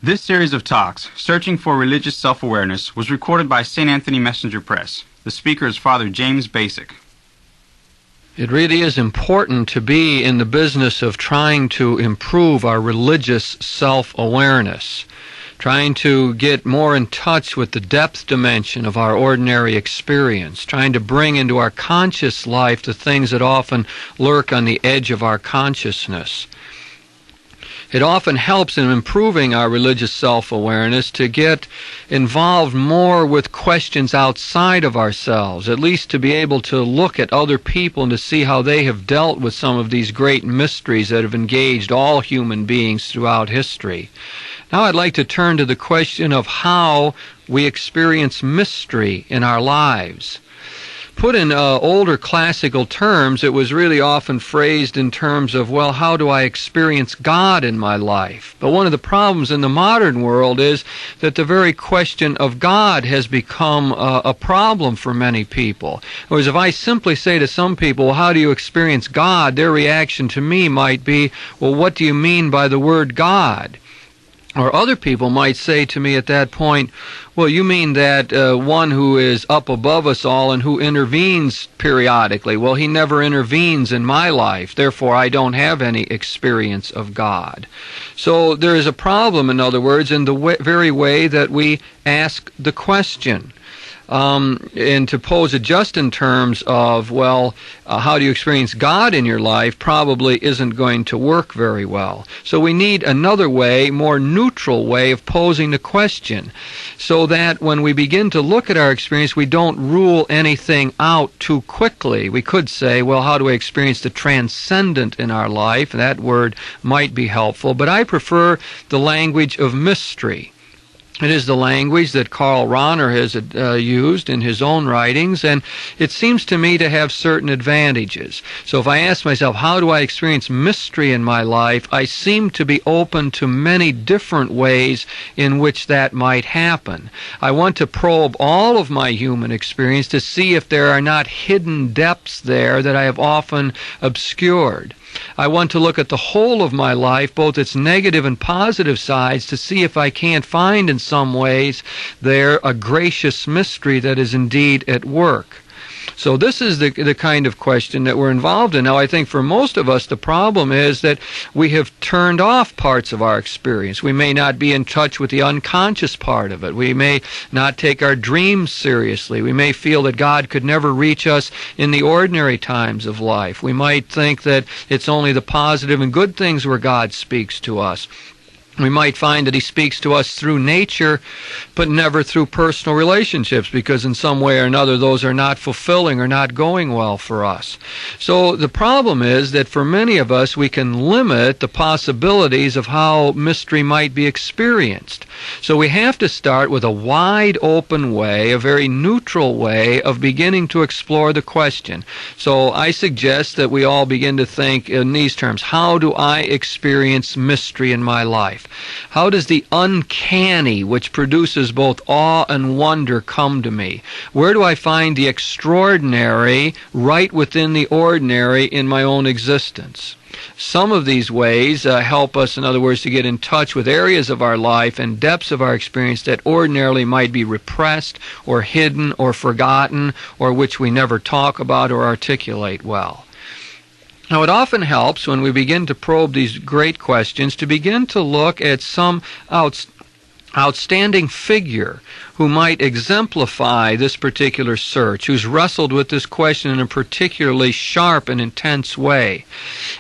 This series of talks, Searching for Religious Self-Awareness, was recorded by St. Anthony Messenger Press. The speaker is Father James Basic. It really is important to be in the business of trying to improve our religious self-awareness, trying to get more in touch with the depth dimension of our ordinary experience, trying to bring into our conscious life the things that often lurk on the edge of our consciousness. It often helps in improving our religious self-awareness to get involved more with questions outside of ourselves, at least to be able to look at other people and to see how they have dealt with some of these great mysteries that have engaged all human beings throughout history. Now I'd like to turn to the question of how we experience mystery in our lives. Put in older classical terms, it was really often phrased in terms of, well, how do I experience God in my life? But one of the problems in the modern world is that the very question of God has become a problem for many people. Whereas if I simply say to some people, well, how do you experience God? Their reaction to me might be, well, what do you mean by the word God? Or other people might say to me at that point, well, you mean that one who is up above us all and who intervenes periodically. Well, he never intervenes in my life, therefore I don't have any experience of God. So there is a problem, in other words, in the very way that we ask the question. And to pose it just in terms of, well, how do you experience God in your life probably isn't going to work very well. So we need another way, more neutral way of posing the question, so that when we begin to look at our experience, we don't rule anything out too quickly. We could say, well, how do I experience the transcendent in our life? That word might be helpful, but I prefer the language of mystery. It is the language that Karl Rahner has used in his own writings, and it seems to me to have certain advantages. So if I ask myself, how do I experience mystery in my life, I seem to be open to many different ways in which that might happen. I want to probe all of my human experience to see if there are not hidden depths there that I have often obscured. I want to look at the whole of my life, both its negative and positive sides, to see if I can't find in some ways there a gracious mystery that is indeed at work. So this is the kind of question that we're involved in. Now, I think for most of us, the problem is that we have turned off parts of our experience. We may not be in touch with the unconscious part of it. We may not take our dreams seriously. We may feel that God could never reach us in the ordinary times of life. We might think that it's only the positive and good things where God speaks to us. We might find that he speaks to us through nature, but never through personal relationships, because in some way or another those are not fulfilling or not going well for us. So the problem is that for many of us we can limit the possibilities of how mystery might be experienced. So we have to start with a wide open way, a very neutral way of beginning to explore the question. So I suggest that we all begin to think in these terms: how do I experience mystery in my life? How does the uncanny, which produces both awe and wonder, come to me? Where do I find the extraordinary right within the ordinary in my own existence? Some of these ways help us, in other words, to get in touch with areas of our life and depths of our experience that ordinarily might be repressed or hidden or forgotten, or which we never talk about or articulate well. Now, it often helps when we begin to probe these great questions to begin to look at some outstanding figure who might exemplify this particular search, who's wrestled with this question in a particularly sharp and intense way.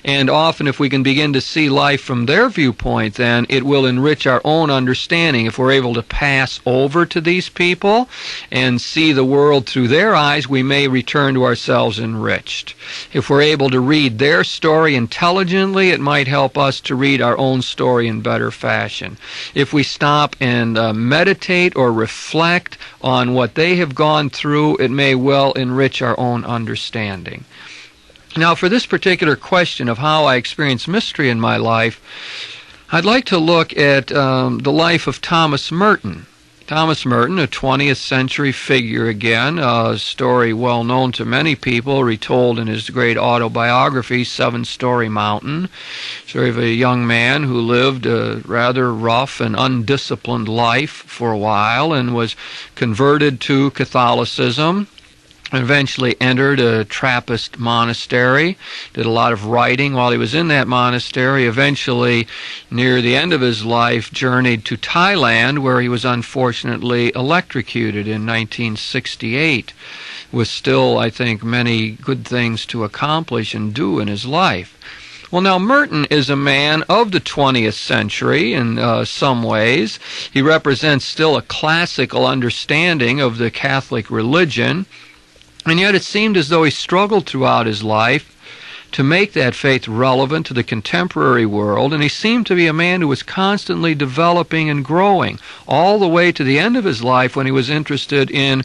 And often if we can begin to see life from their viewpoint, then it will enrich our own understanding. If we're able to pass over to these people and see the world through their eyes, we may return to ourselves enriched. If we're able to read their story intelligently, it might help us to read our own story in better fashion. If we stop and meditate or reflect on what they have gone through, it may well enrich our own understanding. Now, for this particular question of how I experience mystery in my life, I'd like to look at the life of Thomas Merton. Thomas Merton, a 20th century figure again, a story well known to many people, retold in his great autobiography, Seven Storey Mountain. Story of a young man who lived a rather rough and undisciplined life for a while and was converted to Catholicism. Eventually entered a Trappist monastery, did a lot of writing while he was in that monastery. Eventually, near the end of his life, journeyed to Thailand, where he was unfortunately electrocuted in 1968, with still, I think, many good things to accomplish and do in his life. Well, now, Merton is a man of the 20th century in some ways. He represents still a classical understanding of the Catholic religion. And yet it seemed as though he struggled throughout his life to make that faith relevant to the contemporary world, and he seemed to be a man who was constantly developing and growing, all the way to the end of his life when he was interested in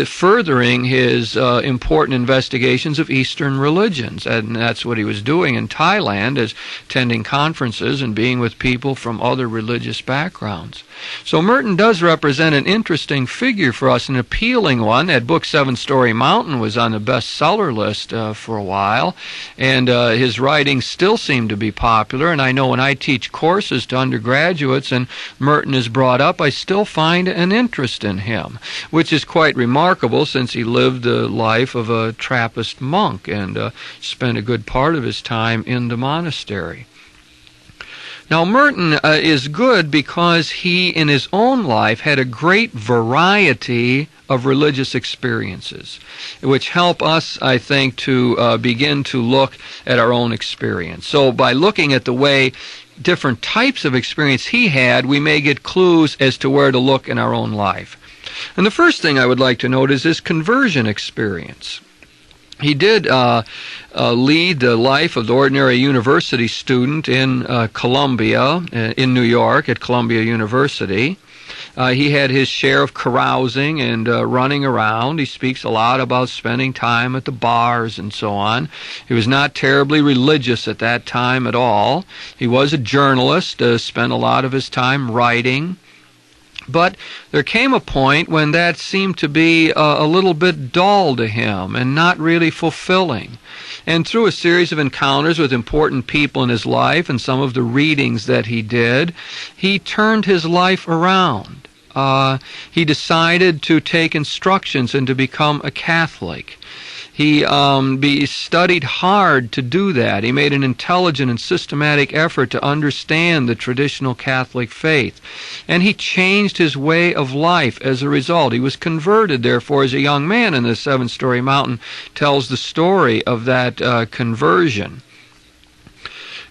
furthering his important investigations of Eastern religions. And that's what he was doing in Thailand, is attending conferences and being with people from other religious backgrounds. So Merton does represent an interesting figure for us, an appealing one. That book, Seven Storey Mountain, was on the bestseller list for a while, and his writings still seem to be popular. And I know when I teach courses to undergraduates and Merton is brought up, I still find an interest in him, which is quite remarkable since he lived the life of a Trappist monk and spent a good part of his time in the monastery. Now, Merton is good because he, in his own life, had a great variety of religious experiences, which help us, I think, to begin to look at our own experience. So by looking at the way different types of experience he had, we may get clues as to where to look in our own life. And the first thing I would like to note is his conversion experience. He did lead the life of the ordinary university student in Columbia, in New York, at Columbia University. He had his share of carousing and running around. He speaks a lot about spending time at the bars and so on. He was not terribly religious at that time at all. He was a journalist, spent a lot of his time writing. But there came a point when that seemed to be a little bit dull to him and not really fulfilling. And through a series of encounters with important people in his life and some of the readings that he did, he turned his life around. He decided to take instructions and to become a Catholic. He studied hard to do that. He made an intelligent and systematic effort to understand the traditional Catholic faith. And he changed his way of life as a result. He was converted, therefore, as a young man, and the Seven Storey Mountain tells the story of that conversion.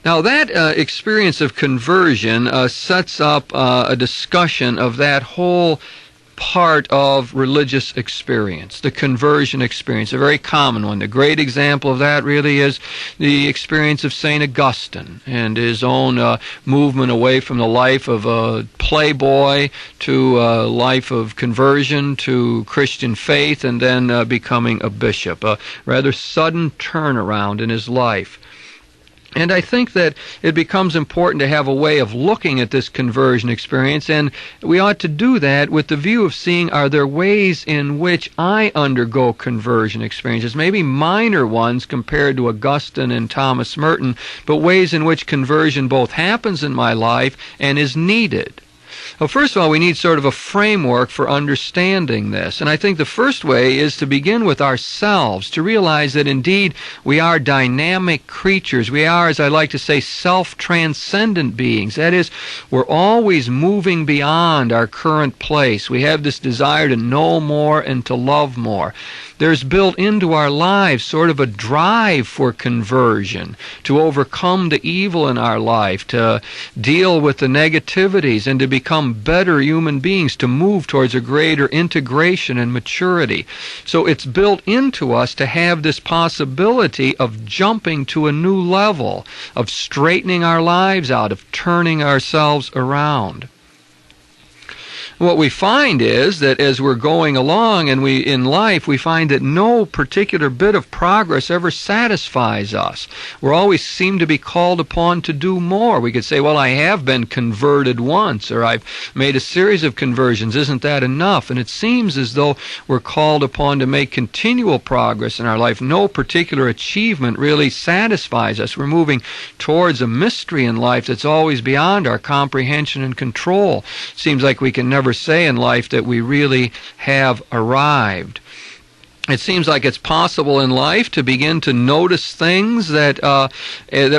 Now, that experience of conversion sets up a discussion of that whole part of religious experience, the conversion experience, a very common one. The great example of that really is the experience of St. Augustine and his own movement away from the life of a playboy to a life of conversion to Christian faith and then becoming a bishop. A rather sudden turnaround in his life. And I think that it becomes important to have a way of looking at this conversion experience, and we ought to do that with the view of seeing, are there ways in which I undergo conversion experiences, maybe minor ones compared to Augustine and Thomas Merton, but ways in which conversion both happens in my life and is needed. Well, first of all, we need sort of a framework for understanding this. And I think the first way is to begin with ourselves, to realize that indeed we are dynamic creatures. We are, as I like to say, self-transcendent beings. That is, we're always moving beyond our current place. We have this desire to know more and to love more. There's built into our lives sort of a drive for conversion, to overcome the evil in our life, to deal with the negativities, and to become better human beings, to move towards a greater integration and maturity. So it's built into us to have this possibility of jumping to a new level, of straightening our lives out, of turning ourselves around. What we find is that as we're going along and in life, we find that no particular bit of progress ever satisfies us. We always seem to be called upon to do more. We could say, well, I have been converted once, or I've made a series of conversions. Isn't that enough? And it seems as though we're called upon to make continual progress in our life. No particular achievement really satisfies us. We're moving towards a mystery in life that's always beyond our comprehension and control. Seems like we can never say in life that we really have arrived. It seems like it's possible in life to begin to notice things that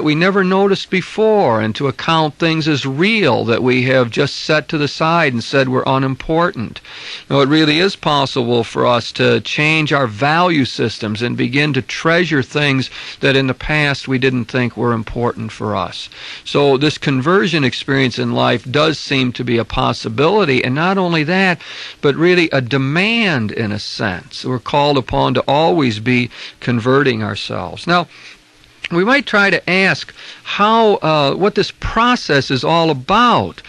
we never noticed before, and to account things as real that we have just set to the side and said were unimportant. Now, it really is possible for us to change our value systems and begin to treasure things that in the past we didn't think were important for us. So this conversion experience in life does seem to be a possibility, and not only that, but really a demand in a sense. We're called upon to always be converting ourselves. Now, we might try to ask what this process is all about.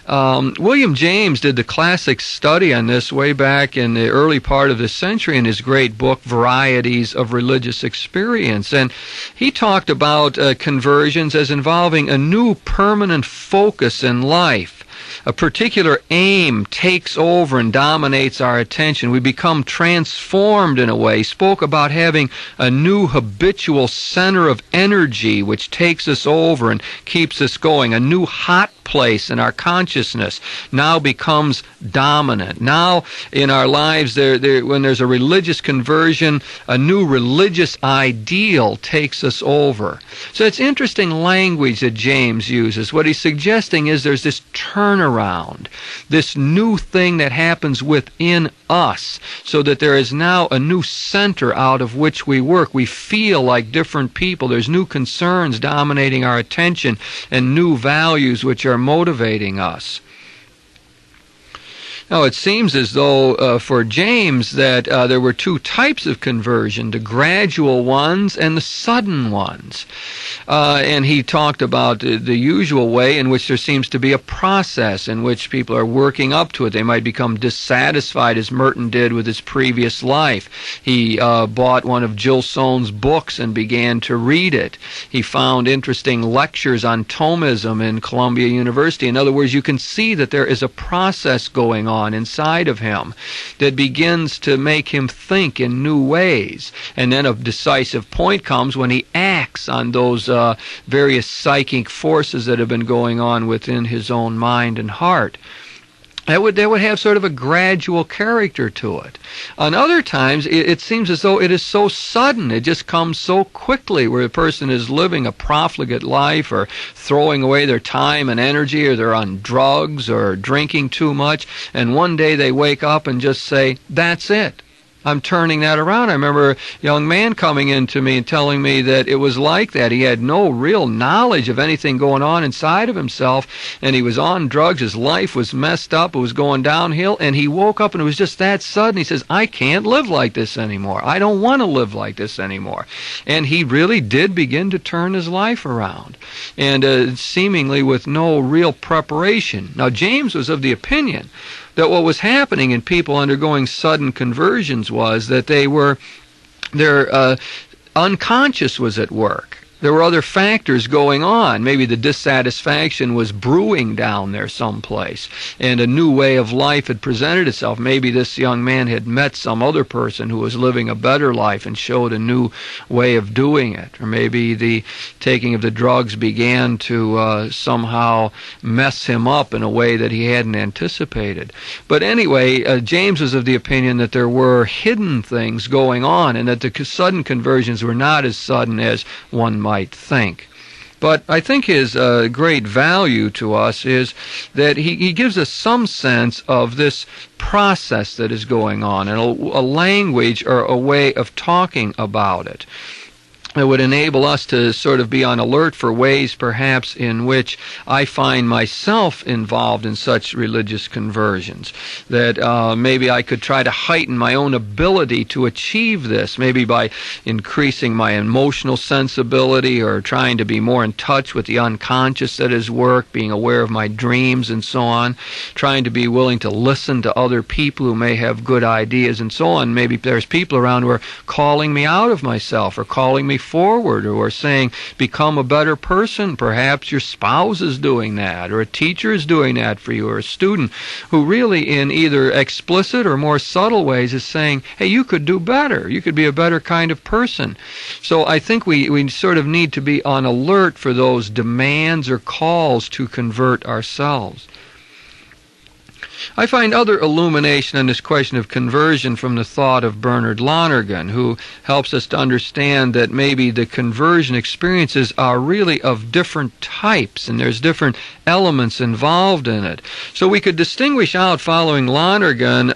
William James did the classic study on this way back in the early part of the century in his great book, Varieties of Religious Experience. And he talked about conversions as involving a new permanent focus in life. A particular aim takes over and dominates our attention. We become transformed in a way. He spoke about having a new habitual center of energy which takes us over and keeps us going. A new hot place in our consciousness now becomes dominant. Now in our lives, when there's a religious conversion, a new religious ideal takes us over. So it's interesting language that James uses. What he's suggesting is there's this turnaround, this new thing that happens within us, so that there is now a new center out of which we work. We feel like different people. There's new concerns dominating our attention and new values which are motivating us. Now, it seems as though for James that there were two types of conversion, the gradual ones and the sudden ones. And he talked about the usual way in which there seems to be a process in which people are working up to it. They might become dissatisfied, as Merton did with his previous life. He bought one of Jill Sohn's books and began to read it. He found interesting lectures on Thomism in Columbia University. In other words, you can see that there is a process going on inside of him that begins to make him think in new ways. And then a decisive point comes when he acts on those various psychic forces that have been going on within his own mind and heart. That would have sort of a gradual character to it. On other times, it seems as though it is so sudden. It just comes so quickly, where a person is living a profligate life or throwing away their time and energy, or they're on drugs or drinking too much, and one day they wake up and just say, that's it. I'm turning that around. I remember a young man coming in to me and telling me that it was like that. He had no real knowledge of anything going on inside of himself, and he was on drugs. His life was messed up. It was going downhill, and he woke up, and it was just that sudden. He says, I can't live like this anymore. I don't want to live like this anymore. And he really did begin to turn his life around, and seemingly with no real preparation. Now, James was of the opinion that what was happening in people undergoing sudden conversions was that their unconscious was at work. There were other factors going on. Maybe the dissatisfaction was brewing down there someplace, and a new way of life had presented itself. Maybe this young man had met some other person who was living a better life and showed a new way of doing it. Or maybe the taking of the drugs began to somehow mess him up in a way that he hadn't anticipated. But anyway, James was of the opinion that there were hidden things going on, and that the sudden conversions were not as sudden as one might think. But I think his great value to us is that he gives us some sense of this process that is going on, and a language or a way of talking about it. It would enable us to sort of be on alert for ways perhaps in which I find myself involved in such religious conversions. That maybe I could try to heighten my own ability to achieve this, maybe by increasing my emotional sensibility or trying to be more in touch with the unconscious at his work, being aware of my dreams and so on, trying to be willing to listen to other people who may have good ideas and so on. Maybe there's people around who are calling me out of myself or calling me forward, or saying, become a better person. Perhaps your spouse is doing that, or a teacher is doing that for you, or a student who really in either explicit or more subtle ways is saying, hey, you could do better. You could be a better kind of person. So I think we sort of need to be on alert for those demands or calls to convert ourselves. I find other illumination on this question of conversion from the thought of Bernard Lonergan, who helps us to understand that maybe the conversion experiences are really of different types, and there's different elements involved in it. So we could distinguish out, following Lonergan,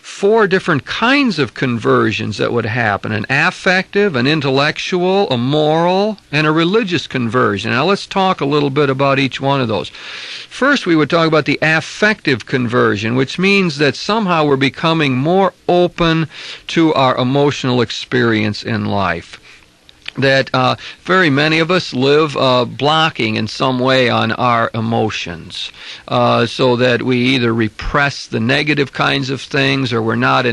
4 different kinds of conversions that would happen: an affective, an intellectual, a moral, and a religious conversion. Now let's talk a little bit about each one of those. First, we would talk about the affective conversion, which means that somehow we're becoming more open to our emotional experience in life. That very many of us live blocking in some way on our emotions, so that we either repress the negative kinds of things, or we're not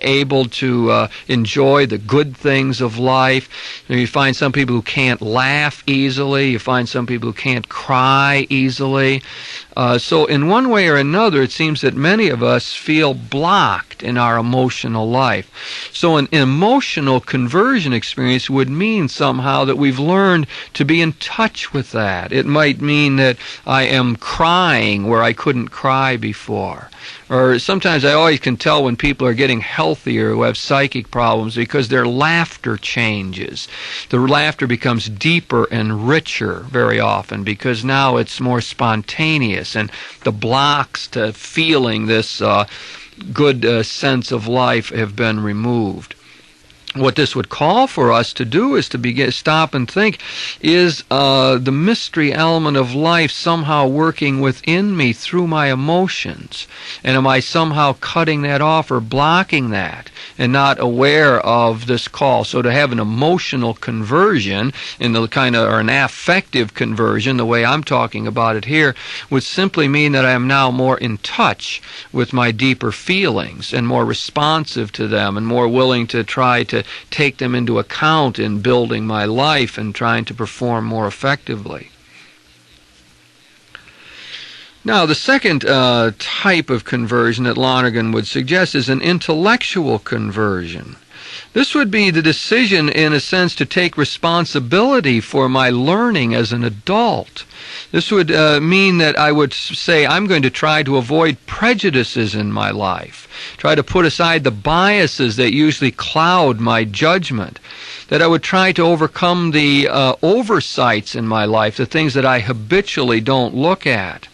able to enjoy the good things of life. You find some people who can't laugh easily. You find some people who can't cry easily. So in one way or another, it seems that many of us feel blocked in our emotional life. So an emotional conversion experience would mean somehow that we've learned to be in touch with that. It might mean that I am crying where I couldn't cry before. Or sometimes I always can tell when people are getting healthier who have psychic problems because their laughter changes. The laughter becomes deeper and richer very often because now it's more spontaneous, and the blocks to feeling this good sense of life have been removed. What this would call for us to do is to stop and think, is the mystery element of life somehow working within me through my emotions? And am I somehow cutting that off or blocking that and not aware of this call? So to have an emotional conversion, in the kind of, or an affective conversion, the way I'm talking about it here, would simply mean that I am now more in touch with my deeper feelings and more responsive to them and more willing to try to take them into account in building my life and trying to perform more effectively. Now, the second type of conversion that Lonergan would suggest is an intellectual conversion. This would be the decision, in a sense, to take responsibility for my learning as an adult. This would mean that I would say, I'm going to try to avoid prejudices in my life, try to put aside the biases that usually cloud my judgment, that I would try to overcome the oversights in my life, the things that I habitually don't look at.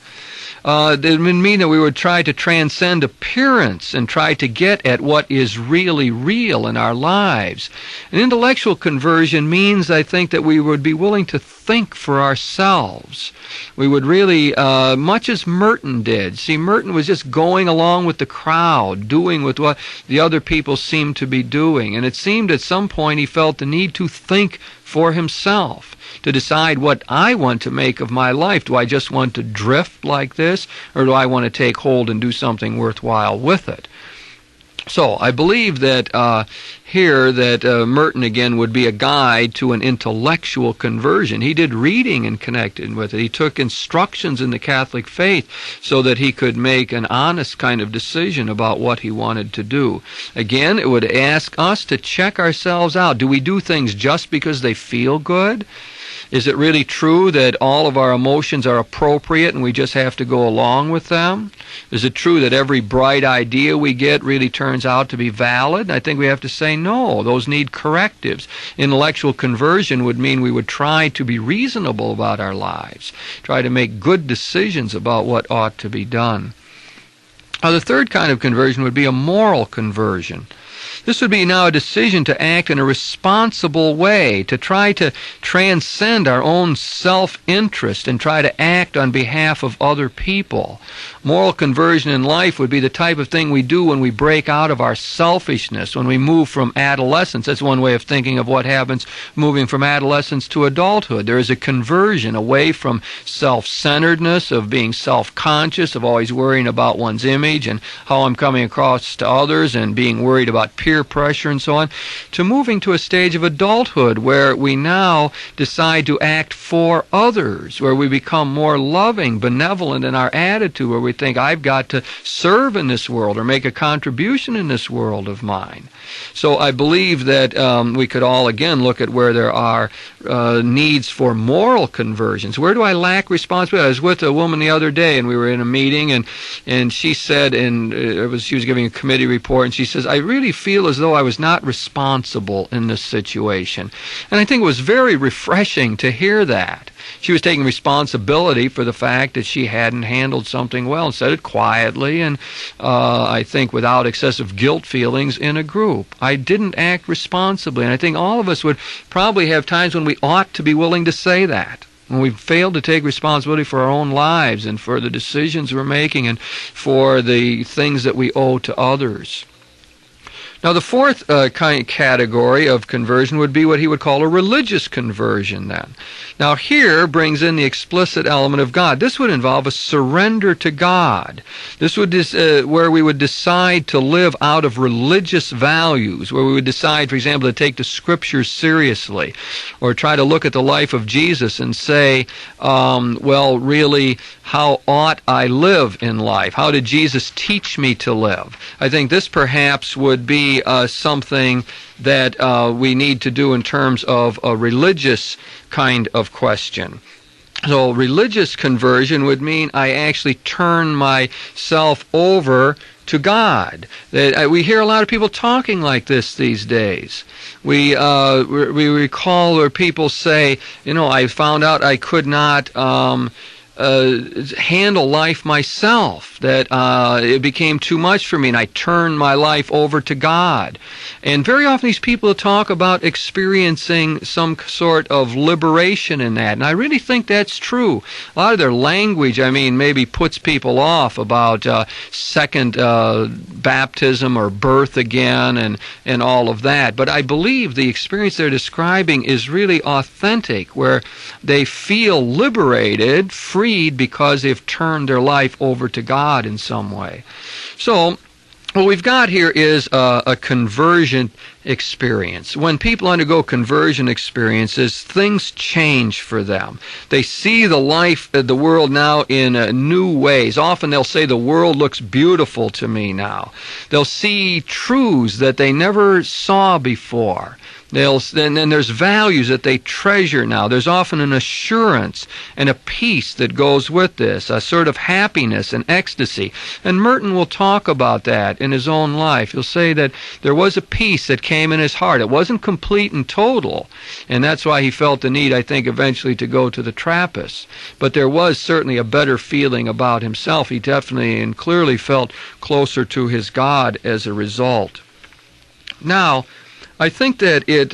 It would mean that we would try to transcend appearance and try to get at what is really real in our lives. An intellectual conversion means, I think, that we would be willing to think for ourselves. We would really, much as Merton did. See, Merton was just going along with the crowd, doing with what the other people seemed to be doing. And it seemed at some point he felt the need to think for himself, to decide what I want to make of my life. Do I just want to drift like this, or do I want to take hold and do something worthwhile with it? So I believe that here that Merton again would be a guide to an intellectual conversion. He did reading and connected with it. He took instructions in the Catholic faith so that he could make an honest kind of decision about what he wanted to do. Again, it would ask us to check ourselves out. Do we do things just because they feel good? Is it really true that all of our emotions are appropriate and we just have to go along with them? Is it true that every bright idea we get really turns out to be valid? I think we have to say no. Those need correctives. Intellectual conversion would mean we would try to be reasonable about our lives, try to make good decisions about what ought to be done. The third kind of conversion would be a moral conversion. This would be now a decision to act in a responsible way, to try to transcend our own self-interest and try to act on behalf of other people. Moral conversion in life would be the type of thing we do when we break out of our selfishness, when we move from adolescence. That's one way of thinking of what happens moving from adolescence to adulthood. There is a conversion away from self-centeredness, of being self-conscious, of always worrying about one's image and how I'm coming across to others and being worried about peer pressure and so on, to moving to a stage of adulthood where we now decide to act for others, where we become more loving, benevolent in our attitude, where we think I've got to serve in this world or make a contribution in this world of mine. So I believe that we could all again look at where there are needs for moral conversions. Where do I lack responsibility? I was with a woman the other day, and we were in a meeting, and she said, she was giving a committee report, and she says, I really feel as though I was not responsible in this situation. And I think it was very refreshing to hear that. She was taking responsibility for the fact that she hadn't handled something well and said it quietly and I think without excessive guilt feelings in a group. I didn't act responsibly, and I think all of us would probably have times when we ought to be willing to say that, when we've failed to take responsibility for our own lives and for the decisions we're making and for the things that we owe to others. Now, the fourth category of conversion would be what he would call a religious conversion then. Now, here brings in the explicit element of God. This would involve a surrender to God. This would where we would decide to live out of religious values, where we would decide, for example, to take the Scriptures seriously, or try to look at the life of Jesus and say, well, really, how ought I live in life? How did Jesus teach me to live? I think this perhaps would be something that we need to do in terms of a religious kind of question. So religious conversion would mean I actually turn myself over to God. We hear a lot of people talking like this these days. We recall where people say, I found out I could not handle life myself, that it became too much for me, and I turned my life over to God. And very often these people talk about experiencing some sort of liberation in that, and I really think that's true. A lot of their language, maybe puts people off about second baptism or birth again and all of that, but I believe the experience they're describing is really authentic, where they feel liberated, freed, because they've turned their life over to God in some way. So what we've got here is a conversion experience. When people undergo conversion experiences, things change for them. They see the world now in new ways. Often they'll say, the world looks beautiful to me now. They'll see truths that they never saw before. Then there's values that they treasure now. There's often an assurance and a peace that goes with this, a sort of happiness and ecstasy. And Merton will talk about that in his own life. He'll say that there was a peace that came in his heart. It wasn't complete and total, and that's why he felt the need, I think, eventually to go to the Trappists. But there was certainly a better feeling about himself. He definitely and clearly felt closer to his God as a result. Now, I think that it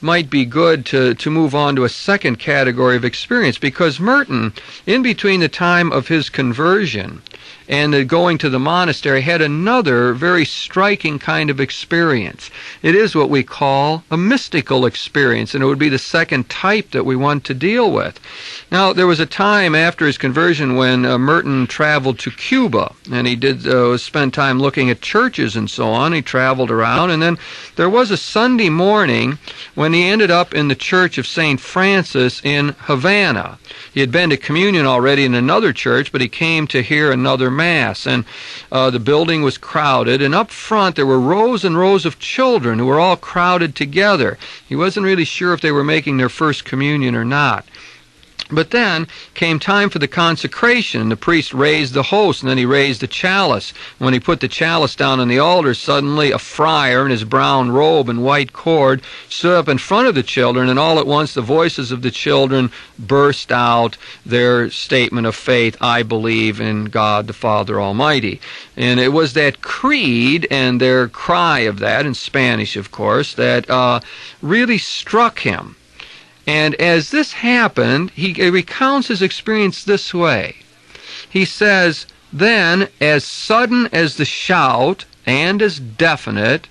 might be good to move on to a second category of experience, because Merton, in between the time of his conversion and going to the monastery, had another very striking kind of experience. It is what we call a mystical experience, and it would be the second type that we want to deal with. Now, there was a time after his conversion when Merton traveled to Cuba, and he did spend time looking at churches and so on. He traveled around, and then there was a Sunday morning when he ended up in the Church of St. Francis in Havana. He had been to communion already in another church, but he came to hear another Mass, and the building was crowded, and up front there were rows and rows of children who were all crowded together. He wasn't really sure if they were making their first communion or not. But then came time for the consecration. The priest raised the host, and then he raised the chalice. When he put the chalice down on the altar, suddenly a friar in his brown robe and white cord stood up in front of the children, and all at once the voices of the children burst out their statement of faith, "I believe in God the Father Almighty." And it was that creed and their cry of that, in Spanish of course, that really struck him. And as this happened, he recounts his experience this way. He says, "Then, as sudden as the shout, and as definite,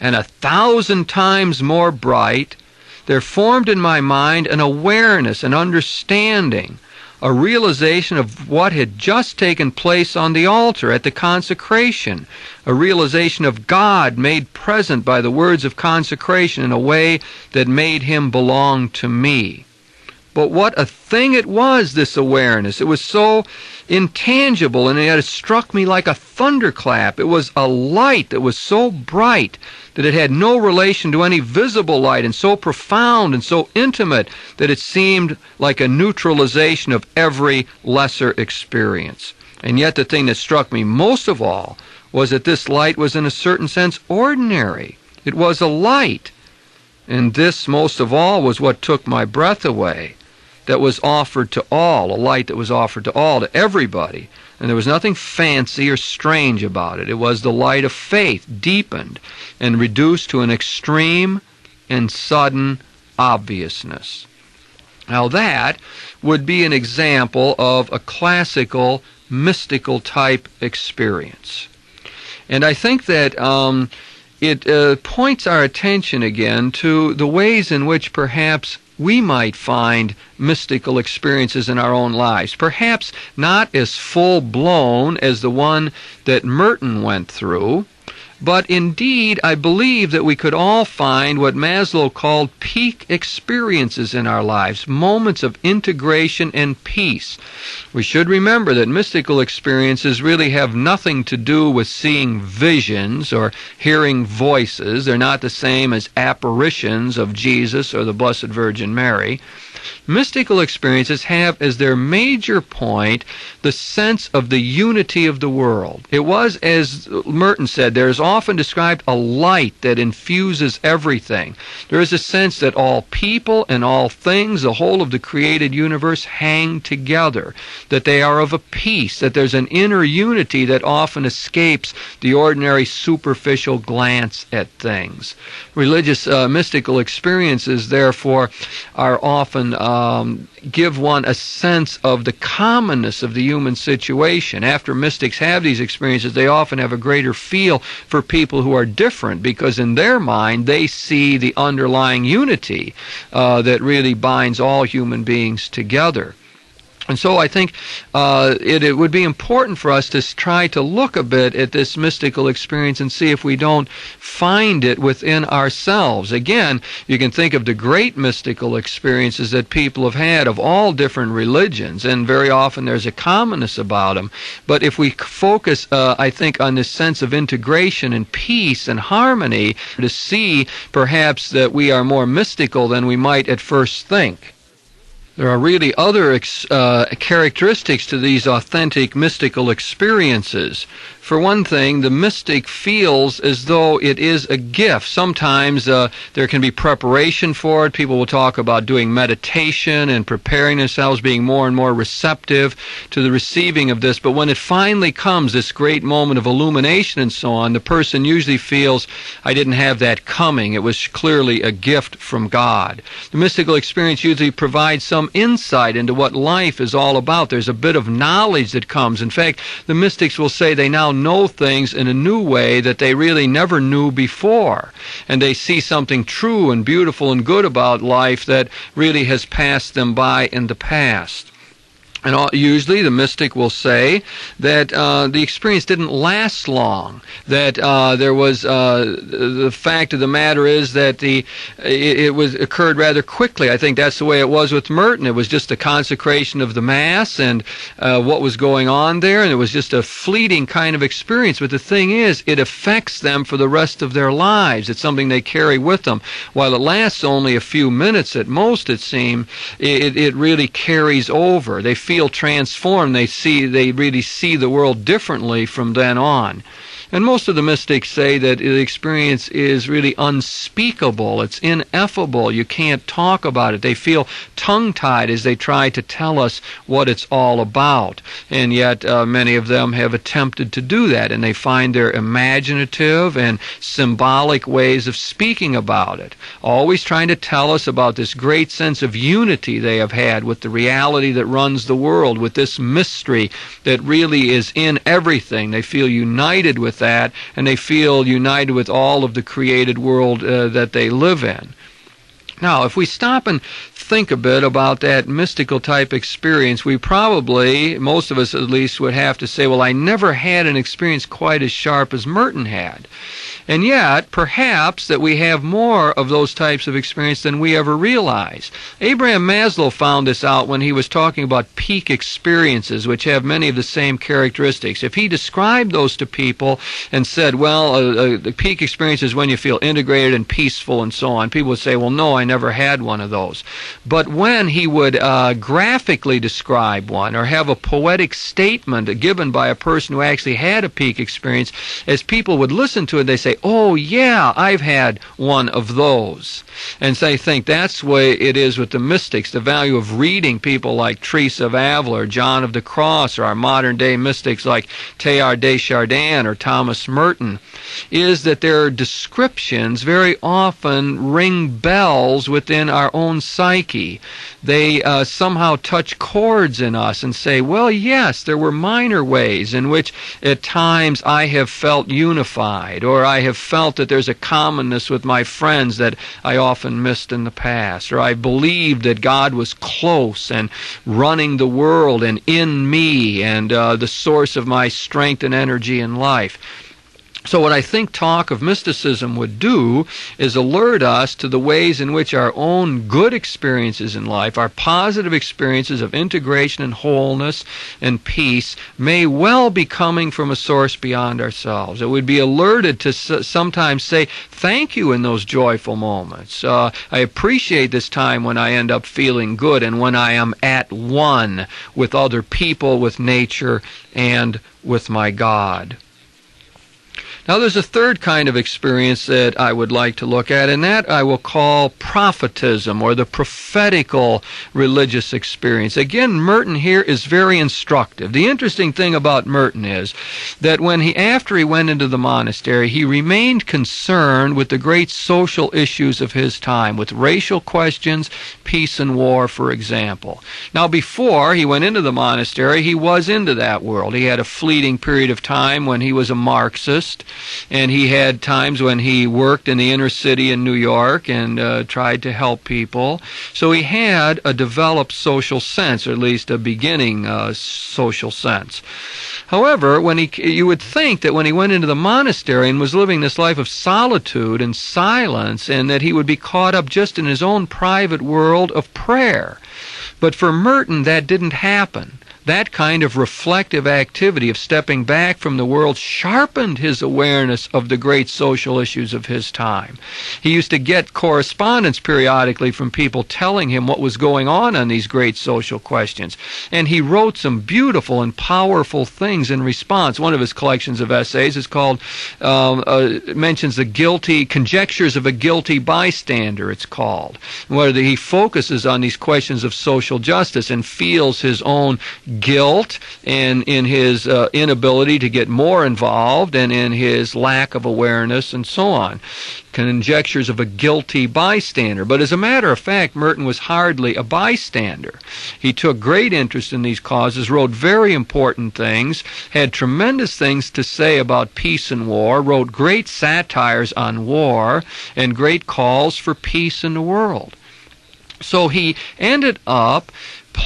and 1,000 times more bright, there formed in my mind an awareness, an understanding, a realization of what had just taken place on the altar at the consecration, a realization of God made present by the words of consecration in a way that made him belong to me." But what a thing it was, this awareness. It was so intangible, and yet it struck me like a thunderclap. It was a light that was so bright that it had no relation to any visible light, and so profound and so intimate that it seemed like a neutralization of every lesser experience. And yet the thing that struck me most of all was that this light was in a certain sense ordinary. It was a light. And this, most of all, was what took my breath away. That was offered to all, a light that was offered to all, to everybody. And there was nothing fancy or strange about it. It was the light of faith, deepened and reduced to an extreme and sudden obviousness. Now that would be an example of a classical, mystical type experience. And I think that it points our attention again to the ways in which perhaps we might find mystical experiences in our own lives. Perhaps not as full-blown as the one that Merton went through, but indeed I believe that we could all find what Maslow called peak experiences in our lives, moments of integration and peace. We should remember that mystical experiences really have nothing to do with seeing visions or hearing voices. They're not the same as apparitions of Jesus or the Blessed Virgin Mary. Mystical experiences have as their major point the sense of the unity of the world. It was, as Merton said, there is often described a light that infuses everything. There is a sense that all people and all things, the whole of the created universe, hang together, that they are of a piece, that there's an inner unity that often escapes the ordinary superficial glance at things. Religious mystical experiences, therefore, are often give one a sense of the commonness of the human situation. After mystics have these experiences, they often have a greater feel for people who are different, because in their mind they see the underlying unity that really binds all human beings together. And so I think it would be important for us to try to look a bit at this mystical experience and see if we don't find it within ourselves. Again, you can think of the great mystical experiences that people have had of all different religions, and very often there's a commonness about them. But if we focus, I think, on this sense of integration and peace and harmony, to see perhaps that we are more mystical than we might at first think. There are really other characteristics to these authentic mystical experiences. For one thing, the mystic feels as though it is a gift. Sometimes there can be preparation for it. People will talk about doing meditation and preparing themselves, being more and more receptive to the receiving of this. But when it finally comes, this great moment of illumination and so on, the person usually feels, I didn't have that coming. It was clearly a gift from God. The mystical experience usually provides some insight into what life is all about. There's a bit of knowledge that comes. In fact, the mystics will say they now know things in a new way that they really never knew before. And they see something true and beautiful and good about life that really has passed them by in the past. And usually the mystic will say that the experience didn't last long, that there was the fact of the matter is that it occurred rather quickly. I think that's the way it was with Merton. It was just the consecration of the Mass and what was going on there, and it was just a fleeting kind of experience. But the thing is, it affects them for the rest of their lives. It's something they carry with them. While it lasts only a few minutes at most, it seems, it really carries over. They feel transformed. They really see the world differently from then on. And most of the mystics say that the experience is really unspeakable. It's ineffable. You can't talk about it. They feel tongue-tied as they try to tell us what it's all about. And yet many of them have attempted to do that, and they find their imaginative and symbolic ways of speaking about it, always trying to tell us about this great sense of unity they have had with the reality that runs the world, with this mystery that really is in everything. They feel united with that, and they feel united with all of the created world that they live in. Now, if we stop and think a bit about that mystical type experience, we probably, most of us at least, would have to say, well, I never had an experience quite as sharp as Merton had. And yet, perhaps that we have more of those types of experience than we ever realize. Abraham Maslow found this out when he was talking about peak experiences, which have many of the same characteristics. If he described those to people and said, well, the peak experience is when you feel integrated and peaceful and so on, people would say, well, no, I never had one of those. But when he would graphically describe one or have a poetic statement given by a person who actually had a peak experience, as people would listen to it, they say, oh, yeah, I've had one of those. And so I think that's the way it is with the mystics. The value of reading people like Teresa of Avila or John of the Cross or our modern-day mystics like Teilhard de Chardin or Thomas Merton is that their descriptions very often ring bells within our own psyche. They somehow touch chords in us and say, well, yes, there were minor ways in which at times I have felt unified, or I have felt that there's a commonness with my friends that I often missed in the past, or I believed that God was close and running the world and in me and the source of my strength and energy in life. So what I think talk of mysticism would do is alert us to the ways in which our own good experiences in life, our positive experiences of integration and wholeness and peace, may well be coming from a source beyond ourselves. It would be alerted to sometimes say, thank you in those joyful moments. I appreciate this time when I end up feeling good and when I am at one with other people, with nature, and with my God. Now there's a third kind of experience that I would like to look at, and that I will call prophetism, or the prophetical religious experience. Again, Merton here is very instructive. The interesting thing about Merton is that after he went into the monastery, he remained concerned with the great social issues of his time, with racial questions, peace and war, for example. Now before he went into the monastery, he was into that world. He had a fleeting period of time when he was a Marxist, and he had times when he worked in the inner city in New York and tried to help people. So he had a developed social sense, or at least a beginning social sense. However, you would think that when he went into the monastery and was living this life of solitude and silence, and that he would be caught up just in his own private world of prayer. But for Merton, that didn't happen. That kind of reflective activity of stepping back from the world sharpened his awareness of the great social issues of his time. He used to get correspondence periodically from people telling him what was going on these great social questions. And he wrote some beautiful and powerful things in response. One of his collections of essays is called, mentions the conjectures of a guilty bystander, it's called, where he focuses on these questions of social justice and feels his own guilt and in his inability to get more involved and in his lack of awareness and so on. Conjectures of a guilty bystander. But as a matter of fact, Merton was hardly a bystander. He took great interest in these causes, wrote very important things, had tremendous things to say about peace and war, wrote great satires on war, and great calls for peace in the world. So he ended up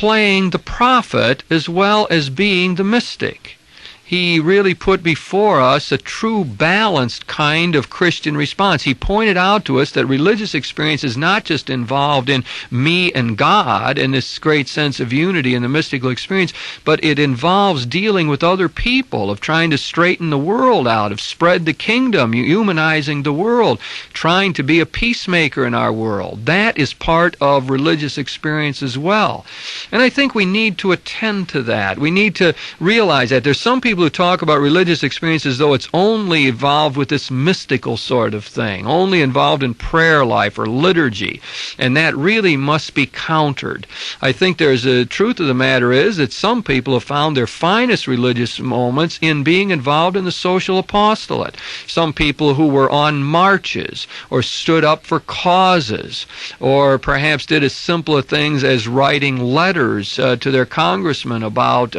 playing the prophet as well as being the mystic. He really put before us a true balanced kind of Christian response. He pointed out to us that religious experience is not just involved in me and God and this great sense of unity in the mystical experience, but it involves dealing with other people, of trying to straighten the world out, of spread the kingdom, humanizing the world, trying to be a peacemaker in our world. That is part of religious experience as well. And I think we need to attend to that. We need to realize that there's some people who talk about religious experience as though it's only involved with this mystical sort of thing, only involved in prayer life or liturgy, and that really must be countered. I think there's a truth of the matter is that some people have found their finest religious moments in being involved in the social apostolate. Some people who were on marches or stood up for causes, or perhaps did as simple things as writing letters to their congressman about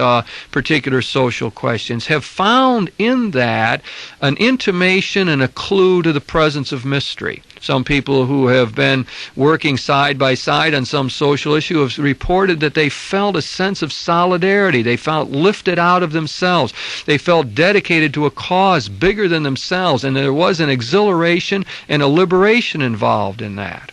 particular social questions, have found in that an intimation and a clue to the presence of mystery. Some people who have been working side by side on some social issue have reported that they felt a sense of solidarity. They felt lifted out of themselves. They felt dedicated to a cause bigger than themselves, and there was an exhilaration and a liberation involved in that.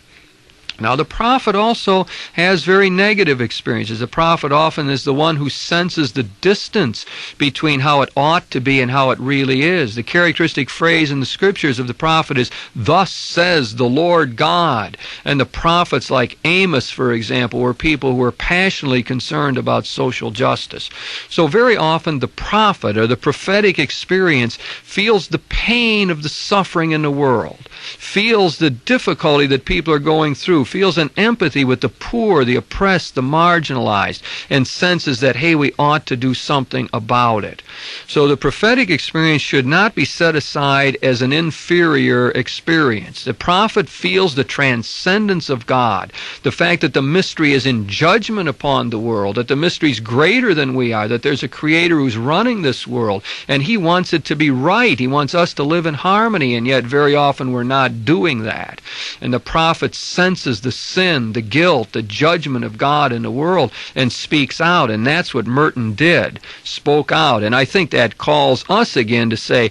Now, the prophet also has very negative experiences. The prophet often is the one who senses the distance between how it ought to be and how it really is. The characteristic phrase in the scriptures of the prophet is, "Thus says the Lord God." And the prophets like Amos, for example, were people who were passionately concerned about social justice. So very often the prophet or the prophetic experience feels the pain of the suffering in the world, feels the difficulty that people are going through, feels an empathy with the poor, the oppressed, the marginalized, and senses that, hey, we ought to do something about it. So the prophetic experience should not be set aside as an inferior experience. The prophet feels the transcendence of God, the fact that the mystery is in judgment upon the world, that the mystery is greater than we are, that there's a creator who's running this world, and he wants it to be right. He wants us to live in harmony, and yet very often we're not doing that. And the prophet senses the sin, the guilt, the judgment of God in the world and speaks out. And that's what Merton did, spoke out. And I think that calls us again to say,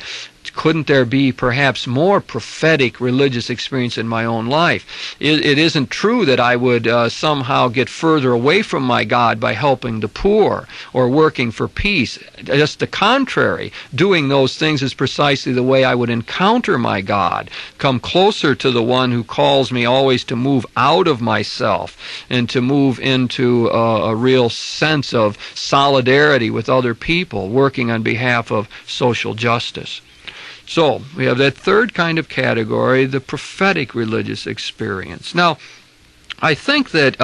couldn't there be perhaps more prophetic religious experience in my own life? It isn't true that I would somehow get further away from my God by helping the poor or working for peace. Just the contrary. Doing those things is precisely the way I would encounter my God, come closer to the one who calls me always to move out of myself and to move into a real sense of solidarity with other people, working on behalf of social justice. So, we have that third kind of category, the prophetic religious experience. Now, I think that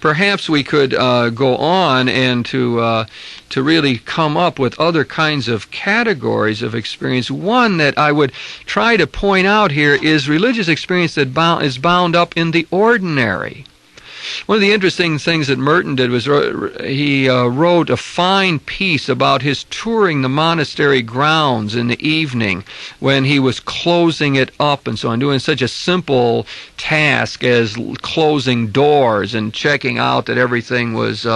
perhaps we could go on and to really come up with other kinds of categories of experience. One that I would try to point out here is religious experience that is bound up in the ordinary. One of the interesting things that Merton did was he wrote a fine piece about his touring the monastery grounds in the evening when he was closing it up and so on, doing such a simple task as closing doors and checking out that everything was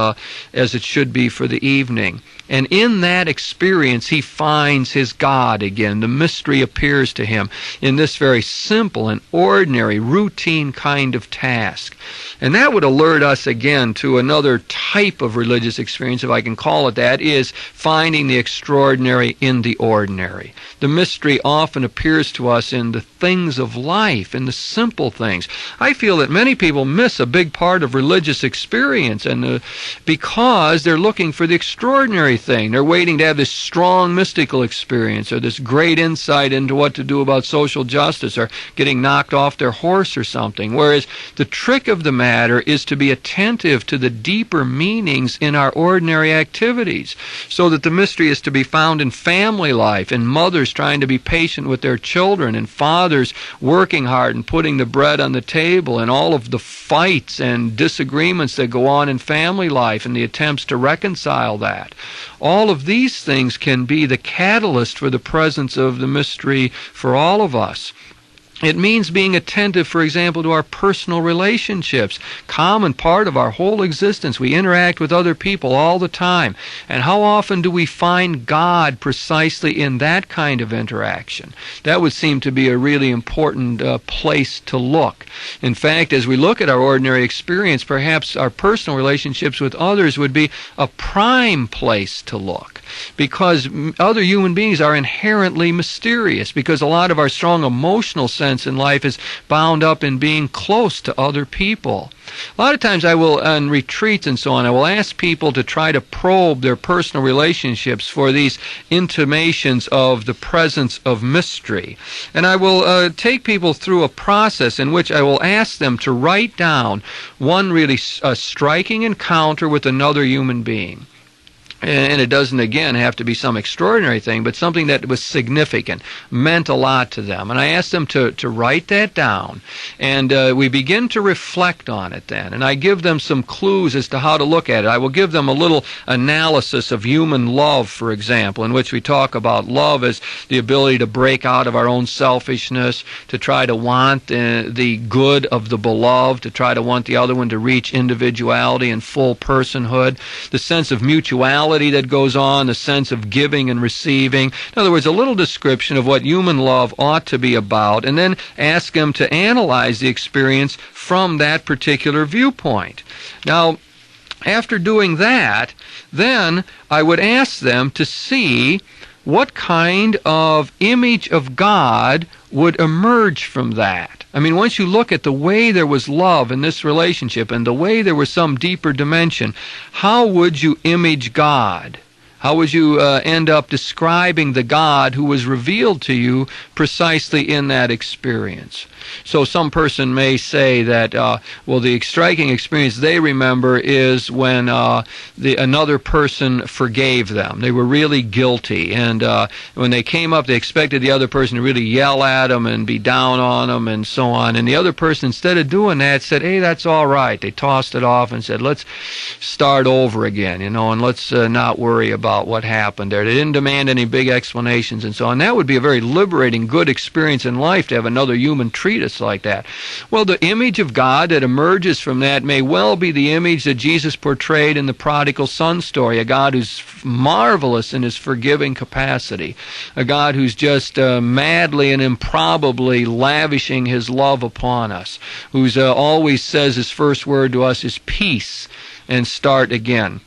as it should be for the evening. And in that experience, he finds his God again. The mystery appears to him in this very simple and ordinary, routine kind of task. And that would alert us again to another type of religious experience, if I can call it that, is finding the extraordinary in the ordinary. The mystery often appears to us in the things of life, in the simple things. I feel that many people miss a big part of religious experience and because they're looking for the extraordinary thing. They're waiting to have this strong mystical experience or this great insight into what to do about social justice or getting knocked off their horse or something. Whereas the trick of the matter is to be attentive to the deeper meanings in our ordinary activities, so that the mystery is to be found in family life, in mothers trying to be patient with their children, and fathers working hard and putting the bread on the table, and all of the fights and disagreements that go on in family life and the attempts to reconcile that. All of these things can be the catalyst for the presence of the mystery for all of us. It means being attentive, for example, to our personal relationships, common part of our whole existence. We interact with other people all the time. And how often do we find God precisely in that kind of interaction? That would seem to be a really important place to look. In fact, as we look at our ordinary experience, perhaps our personal relationships with others would be a prime place to look, because other human beings are inherently mysterious, because a lot of our strong emotional sense in life is bound up in being close to other people. A lot of times I will, on retreats and so on, I will ask people to try to probe their personal relationships for these intimations of the presence of mystery. And I will take people through a process in which I will ask them to write down one really striking encounter with another human being. And it doesn't, again, have to be some extraordinary thing, but something that was significant, meant a lot to them. And I asked them to write that down. And we begin to reflect on it then. And I give them some clues as to how to look at it. I will give them a little analysis of human love, for example, in which we talk about love as the ability to break out of our own selfishness, to try to want the good of the beloved, to try to want the other one to reach individuality and full personhood, the sense of mutuality that goes on, the sense of giving and receiving. In other words, a little description of what human love ought to be about, and then ask them to analyze the experience from that particular viewpoint. Now, after doing that, then I would ask them to see what kind of image of God would emerge from that. I mean, once you look at the way there was love in this relationship and the way there was some deeper dimension, how would you image God? How would you end up describing the God who was revealed to you precisely in that experience? So some person may say that, the striking experience they remember is when another person forgave them. They were really guilty, and when they came up, they expected the other person to really yell at them and be down on them and so on. And the other person, instead of doing that, said, "Hey, that's all right." They tossed it off and said, "Let's start over again, and let's not worry about what happened there." They didn't demand any big explanations and so on. That would be a very liberating, good experience in life to have another human treatise like that. Well, the image of God that emerges from that may well be the image that Jesus portrayed in the prodigal son story, a God who's marvelous in his forgiving capacity, a God who's just madly and improbably lavishing his love upon us, who's always says his first word to us is peace and start again.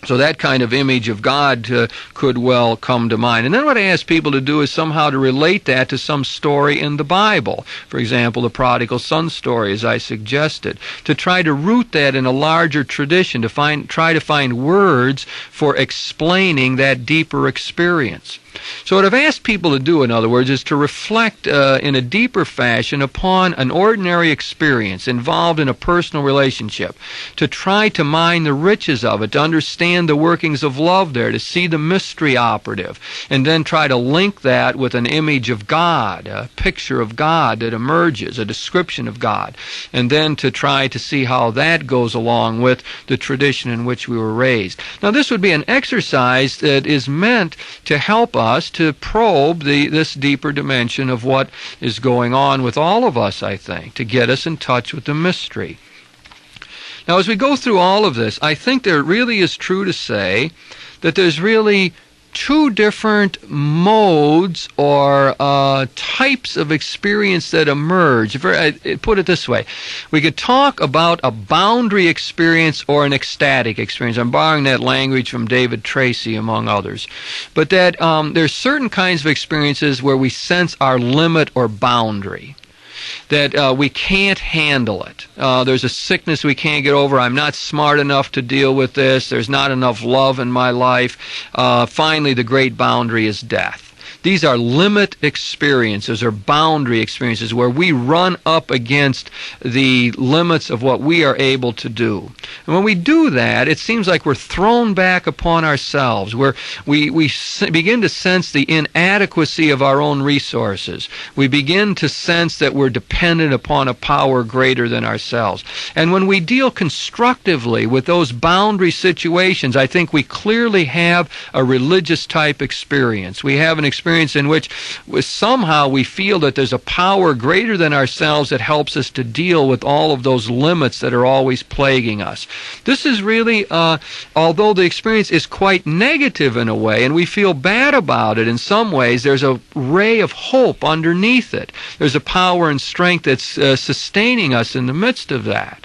So that kind of image of God could well come to mind. And then what I ask people to do is somehow to relate that to some story in the Bible. For example, the prodigal son story, as I suggested. To try to root that in a larger tradition, to try to find words for explaining that deeper experience. So what I've asked people to do, in other words, is to reflect in a deeper fashion upon an ordinary experience involved in a personal relationship, to try to mine the riches of it, to understand the workings of love there, to see the mystery operative, and then try to link that with an image of God, a picture of God that emerges, a description of God, and then to try to see how that goes along with the tradition in which we were raised. Now, this would be an exercise that is meant to help us to probe this deeper dimension of what is going on with all of us, I think, to get us in touch with the mystery. Now, as we go through all of this, I think there really is true to say that there's really two different modes or types of experience that emerge. Put it this way. We could talk about a boundary experience or an ecstatic experience. I'm borrowing that language from David Tracy, among others. But that there's certain kinds of experiences where we sense our limit or boundary, that we can't handle it. There's a sickness we can't get over. I'm not smart enough to deal with this. There's not enough love in my life. Finally, the great boundary is death. These are limit experiences or boundary experiences where we run up against the limits of what we are able to do. And when we do that, it seems like we're thrown back upon ourselves, where we begin to sense the inadequacy of our own resources. We begin to sense that we're dependent upon a power greater than ourselves. And when we deal constructively with those boundary situations, I think we clearly have a religious type experience. We have an experience experience in which somehow we feel that there's a power greater than ourselves that helps us to deal with all of those limits that are always plaguing us. This is really, although the experience is quite negative in a way, and we feel bad about it in some ways, there's a ray of hope underneath it. There's a power and strength that's sustaining us in the midst of that.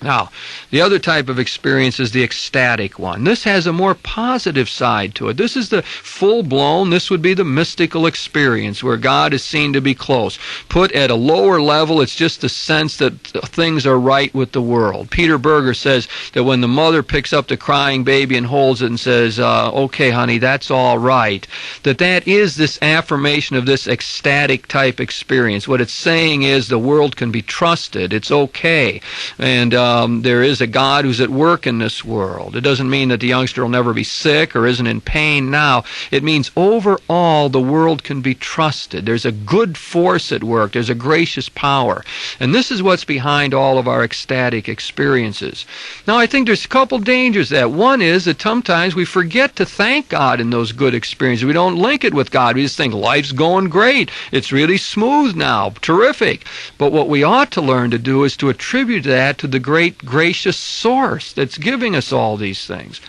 Now, the other type of experience is the ecstatic one. This has a more positive side to it. This is the full-blown, this would be the mystical experience where God is seen to be close. Put at a lower level, it's just the sense that things are right with the world. Peter Berger says that when the mother picks up the crying baby and holds it and says, okay, honey, that's all right, that is this affirmation of this ecstatic type experience. What it's saying is the world can be trusted. It's okay. And there is a God who's at work in this world. It doesn't mean that the youngster will never be sick or isn't in pain now. It means overall the world can be trusted. There's a good force at work. There's a gracious power. And this is what's behind all of our ecstatic experiences. Now, I think there's a couple dangers to that. One is that sometimes we forget to thank God in those good experiences. We don't link it with God. We just think life's going great. It's really smooth now. Terrific. But what we ought to learn to do is to attribute that to the great gracious source that's giving us all these things.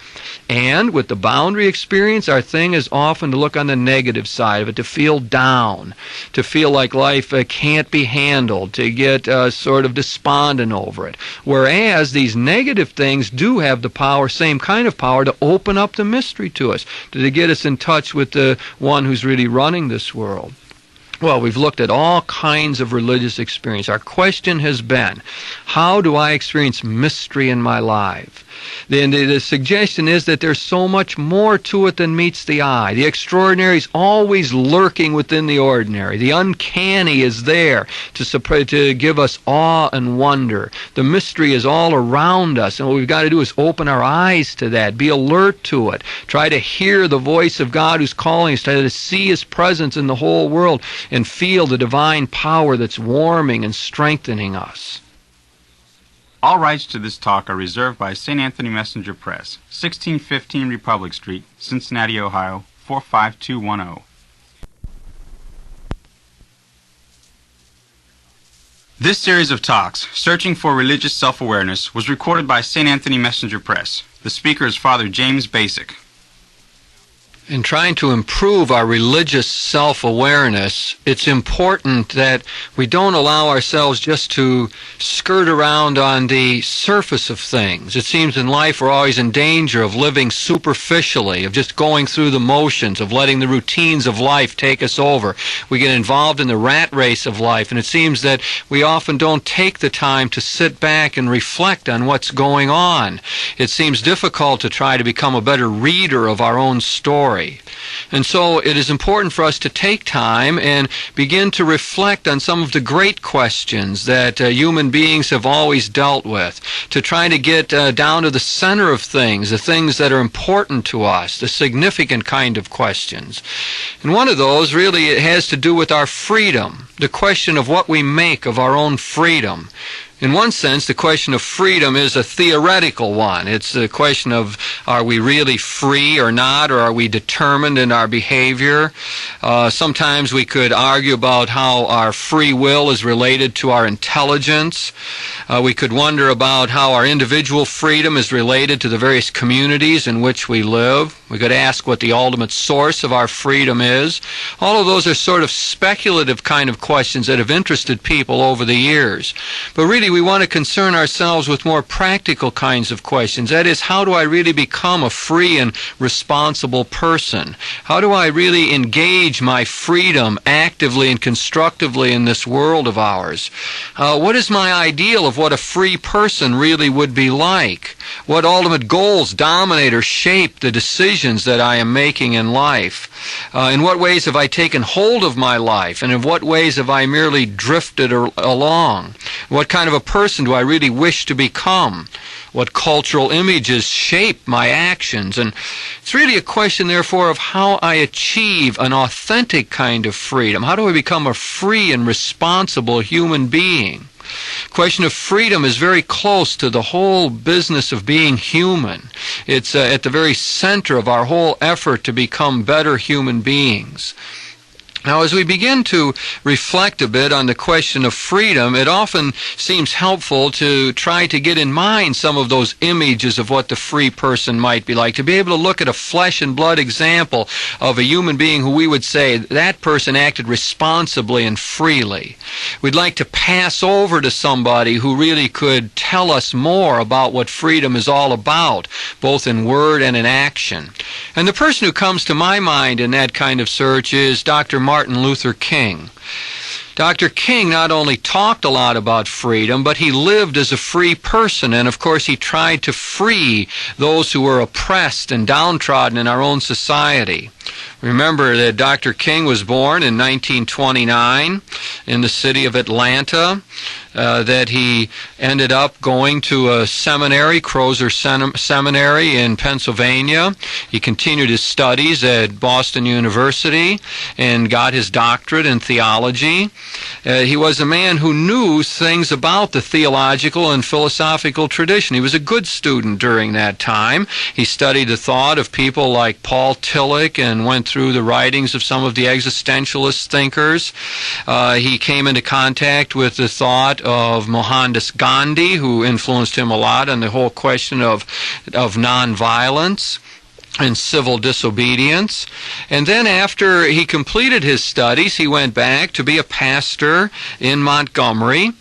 And with the boundary experience, our thing is often to look on the negative side of it, to feel down, to feel like life can't be handled, to get sort of despondent over it. Whereas these negative things do have the power, same kind of power, to open up the mystery to us, to get us in touch with the one who's really running this world. Well, we've looked at all kinds of religious experience. Our question has been, how do I experience mystery in my life? The suggestion is that there's so much more to it than meets the eye. The extraordinary is always lurking within the ordinary. The uncanny is there to give us awe and wonder. The mystery is all around us, and what we've got to do is open our eyes to that, be alert to it, try to hear the voice of God who's calling us, try to see His presence in the whole world, and feel the divine power that's warming and strengthening us. All rights to this talk are reserved by St. Anthony Messenger Press, 1615 Republic Street, Cincinnati, Ohio, 45210. This series of talks, Searching for Religious Self-Awareness, was recorded by St. Anthony Messenger Press. The speaker is Father James Basic. In trying to improve our religious self-awareness, it's important that we don't allow ourselves just to skirt around on the surface of things. It seems in life we're always in danger of living superficially, of just going through the motions, of letting the routines of life take us over. We get involved in the rat race of life, and it seems that we often don't take the time to sit back and reflect on what's going on. It seems difficult to try to become a better reader of our own story. And so it is important for us to take time and begin to reflect on some of the great questions that human beings have always dealt with, to try to get down to the center of things, the things that are important to us, the significant kind of questions. And one of those really has to do with our freedom, the question of what we make of our own freedom. In one sense, the question of freedom is a theoretical one. It's the question of, are we really free or not, or are we determined in our behavior? Sometimes we could argue about how our free will is related to our intelligence. We could wonder about how our individual freedom is related to the various communities in which we live. We could ask what the ultimate source of our freedom is. All of those are sort of speculative kind of questions that have interested people over the years. But really, we want to concern ourselves with more practical kinds of questions. That is, how do I really become a free and responsible person? How do I really engage my freedom actively and constructively in this world of ours? What is my ideal of what a free person really would be like? What ultimate goals dominate or shape the decisions that I am making in life? In what ways have I taken hold of my life? And in what ways have I merely drifted along? What kind of a person do I really wish to become? What cultural images shape my actions? And it's really a question, therefore, of how I achieve an authentic kind of freedom. How do I become a free and responsible human being? The question of freedom is very close to the whole business of being human. It's at the very center of our whole effort to become better human beings. Now, as we begin to reflect a bit on the question of freedom, it often seems helpful to try to get in mind some of those images of what the free person might be like, to be able to look at a flesh and blood example of a human being who we would say that person acted responsibly and freely. We'd like to pass over to somebody who really could tell us more about what freedom is all about, both in word and in action. And the person who comes to my mind in that kind of search is Dr. Martin Luther King. Dr. King not only talked a lot about freedom, but he lived as a free person, and of course he tried to free those who were oppressed and downtrodden in our own society. Remember that Dr. King was born in 1929 in the city of Atlanta, that he ended up going to a seminary, Crozer Seminary in Pennsylvania. He continued his studies at Boston University and got his doctorate in theology. He was a man who knew things about the theological and philosophical tradition. He was a good student during that time. He studied the thought of people like Paul Tillich and went through the writings of some of the existentialist thinkers. He came into contact with the thought of Mohandas Gandhi, who influenced him a lot on the whole question of nonviolence and civil disobedience. And then after he completed his studies, he went back to be a pastor in Montgomery.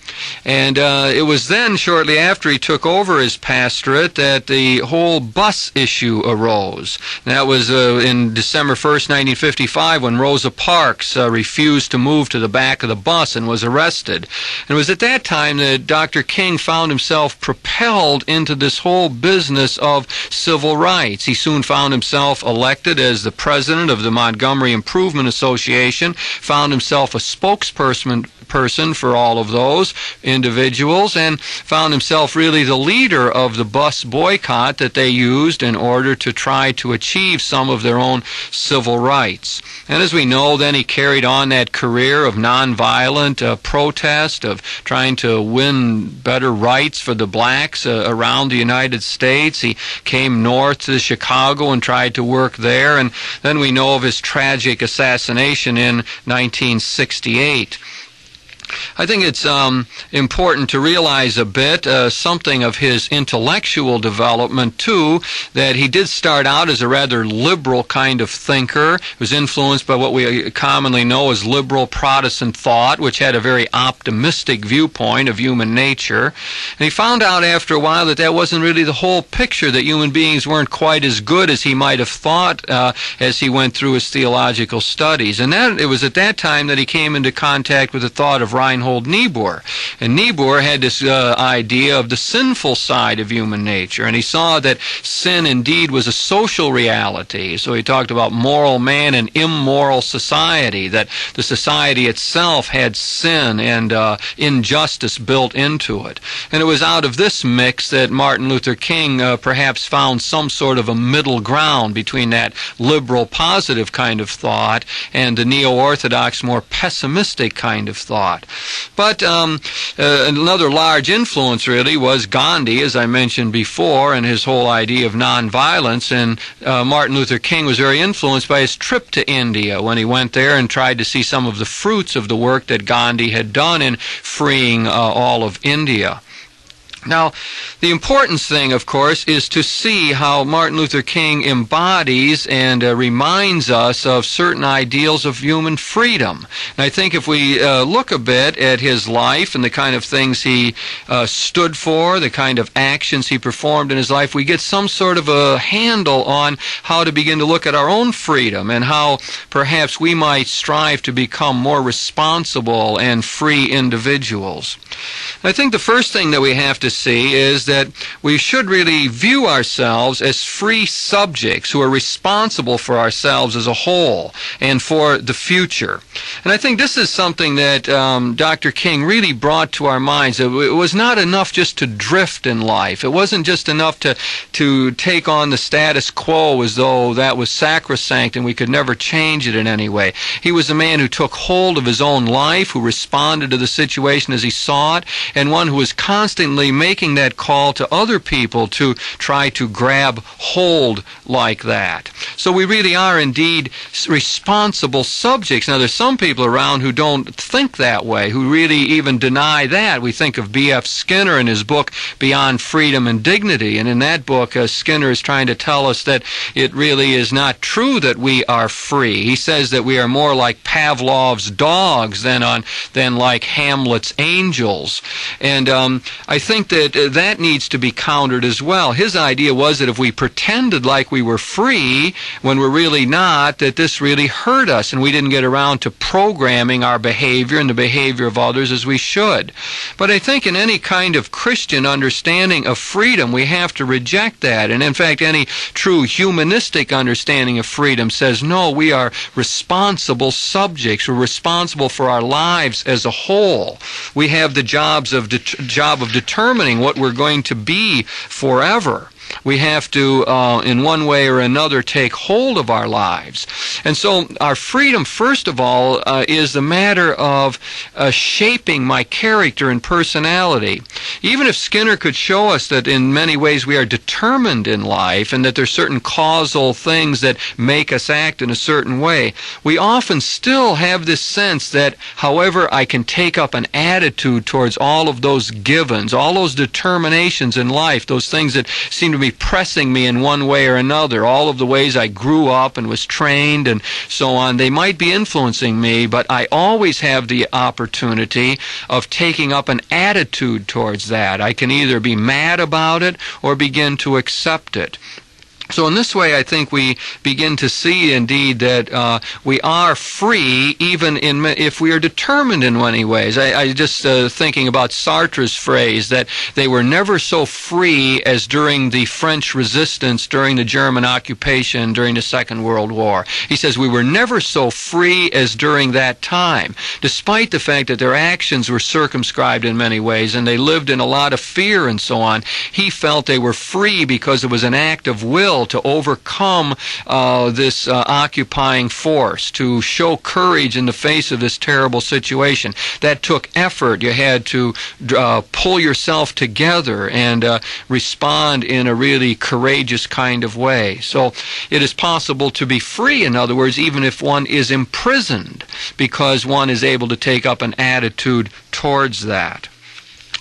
And it was then, shortly after he took over his pastorate, that the whole bus issue arose. And that was in December 1st, 1955, when Rosa Parks refused to move to the back of the bus and was arrested. And it was at that time that Dr. King found himself propelled into this whole business of civil rights. He soon found himself elected as the president of the Montgomery Improvement Association, found himself a spokesperson for all of those individuals, and found himself really the leader of the bus boycott that they used in order to try to achieve some of their own civil rights. And as we know, then he carried on that career of nonviolent protest, of trying to win better rights for the blacks around the United States. He came north to Chicago and tried to work there, and then we know of his tragic assassination in 1968. I think it's important to realize a bit something of his intellectual development, too, that he did start out as a rather liberal kind of thinker. He was influenced by what we commonly know as liberal Protestant thought, which had a very optimistic viewpoint of human nature. And he found out after a while that that wasn't really the whole picture, that human beings weren't quite as good as he might have thought as he went through his theological studies. And it was at that time that he came into contact with the thought of Reinhold Niebuhr. And Niebuhr had this idea of the sinful side of human nature, and he saw that sin indeed was a social reality. So he talked about moral man and immoral society, that the society itself had sin and injustice built into it. And it was out of this mix that Martin Luther King perhaps found some sort of a middle ground between that liberal positive kind of thought and the neo-orthodox more pessimistic kind of thought. But another large influence really was Gandhi, as I mentioned before, and his whole idea of nonviolence. And Martin Luther King was very influenced by his trip to India when he went there and tried to see some of the fruits of the work that Gandhi had done in freeing all of India. Now, the important thing, of course, is to see how Martin Luther King embodies and reminds us of certain ideals of human freedom. And I think if we look a bit at his life and the kind of things he stood for, the kind of actions he performed in his life, we get some sort of a handle on how to begin to look at our own freedom and how perhaps we might strive to become more responsible and free individuals. And I think the first thing that we have to see is that we should really view ourselves as free subjects who are responsible for ourselves as a whole and for the future. And I think this is something that Dr. King really brought to our minds. It was not enough just to drift in life. It wasn't just enough to take on the status quo as though that was sacrosanct and we could never change it in any way. He was a man who took hold of his own life, who responded to the situation as he saw it, and one who was constantly making that call to other people to try to grab hold like that. So we really are indeed responsible subjects. Now, there's some people around who don't think that way, who really even deny that. We think of B.F. Skinner in his book Beyond Freedom and Dignity, and in that book Skinner is trying to tell us that it really is not true that we are free. He says that we are more like Pavlov's dogs than like Hamlet's angels. And I think that needs to be countered as well. His idea was that if we pretended like we were free when we're really not, that this really hurt us and we didn't get around to programming our behavior and the behavior of others as we should. But I think in any kind of Christian understanding of freedom, we have to reject that. And in fact, any true humanistic understanding of freedom says, no, we are responsible subjects. We're responsible for our lives as a whole. We have the job of determining what we're going to be forever. We have to, in one way or another, take hold of our lives. And so our freedom, first of all, is a matter of shaping my character and personality. Even if Skinner could show us that in many ways we are determined in life and that there are certain causal things that make us act in a certain way, we often still have this sense that, however, I can take up an attitude towards all of those givens, all those determinations in life, those things that seem to be pressing me in one way or another, all of the ways I grew up and was trained and so on, they might be influencing me, but I always have the opportunity of taking up an attitude towards that. I can either be mad about it or begin to accept it. So in this way, I think we begin to see, indeed, that we are free, even if we are determined in many ways. I just thinking about Sartre's phrase that they were never so free as during the French resistance, during the German occupation, during the Second World War. He says we were never so free as during that time, despite the fact that their actions were circumscribed in many ways and they lived in a lot of fear and so on. He felt they were free because it was an act of will to overcome this occupying force, to show courage in the face of this terrible situation. That took effort. You had to pull yourself together and respond in a really courageous kind of way. So it is possible to be free, in other words, even if one is imprisoned, because one is able to take up an attitude towards that.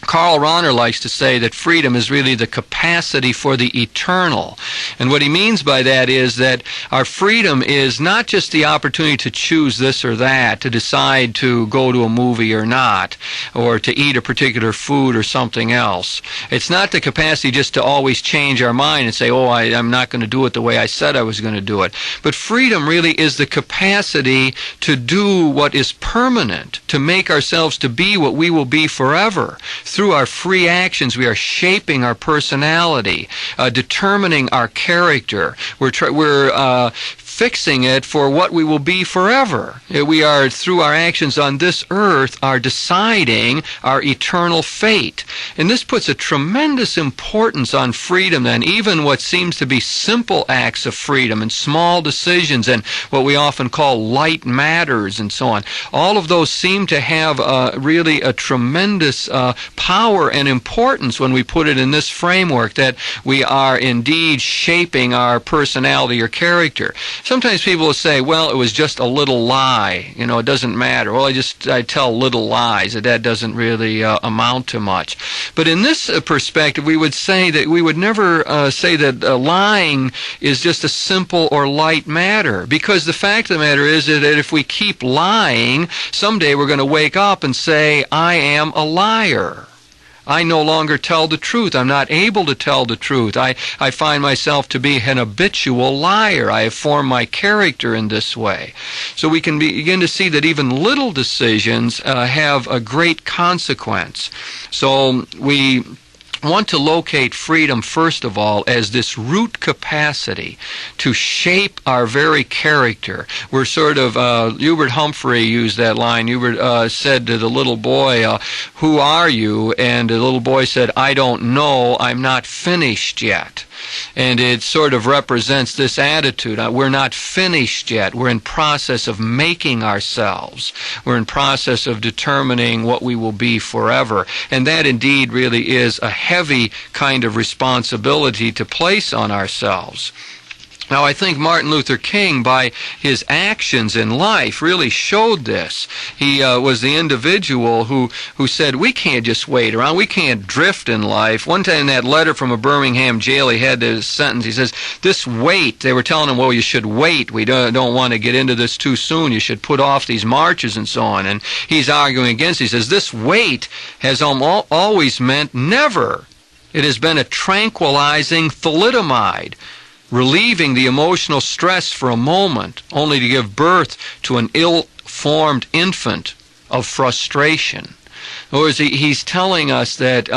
Karl Rahner likes to say that freedom is really the capacity for the eternal. And what he means by that is that our freedom is not just the opportunity to choose this or that, to decide to go to a movie or not, or to eat a particular food or something else. It's not the capacity just to always change our mind and say, oh, I'm not going to do it the way I said I was going to do it. But freedom really is the capacity to do what is permanent, to make ourselves to be what we will be forever. Through our free actions, we are shaping our personality, determining our character. We're fixing it for what we will be forever. We are, through our actions on this earth, are deciding our eternal fate. And this puts a tremendous importance on freedom then, even what seems to be simple acts of freedom and small decisions and what we often call light matters and so on. All of those seem to have really a tremendous power and importance when we put it in this framework, that we are indeed shaping our personality or character. Sometimes people will say, well, it was just a little lie. You know, it doesn't matter. Well, I tell little lies. That doesn't really amount to much. But in this perspective, we would say that we would never say that lying is just a simple or light matter. Because the fact of the matter is that if we keep lying, someday we're going to wake up and say, I am a liar. I no longer tell the truth. I'm not able to tell the truth. I find myself to be an habitual liar. I have formed my character in this way. So we can begin to see that even little decisions have a great consequence. So we want to locate freedom, first of all, as this root capacity to shape our very character. We're sort of, Hubert Humphrey used that line. Hubert said to the little boy, "Who are you?" And the little boy said, "I don't know, I'm not finished yet." And it sort of represents this attitude. We're not finished yet. We're in process of making ourselves. We're in process of determining what we will be forever. And that indeed really is a heavy kind of responsibility to place on ourselves. Now, I think Martin Luther King, by his actions in life, really showed this. He was the individual who said, we can't just wait around. We can't drift in life. One time in that letter from a Birmingham jail, he had this sentence. He says, this wait, they were telling him, well, you should wait. We don't want to get into this too soon. You should put off these marches and so on. And he's arguing against it. He says, this wait has always meant never. It has been a tranquilizing thalidomide, relieving the emotional stress for a moment, only to give birth to an ill-formed infant of frustration. In other words, he's telling us that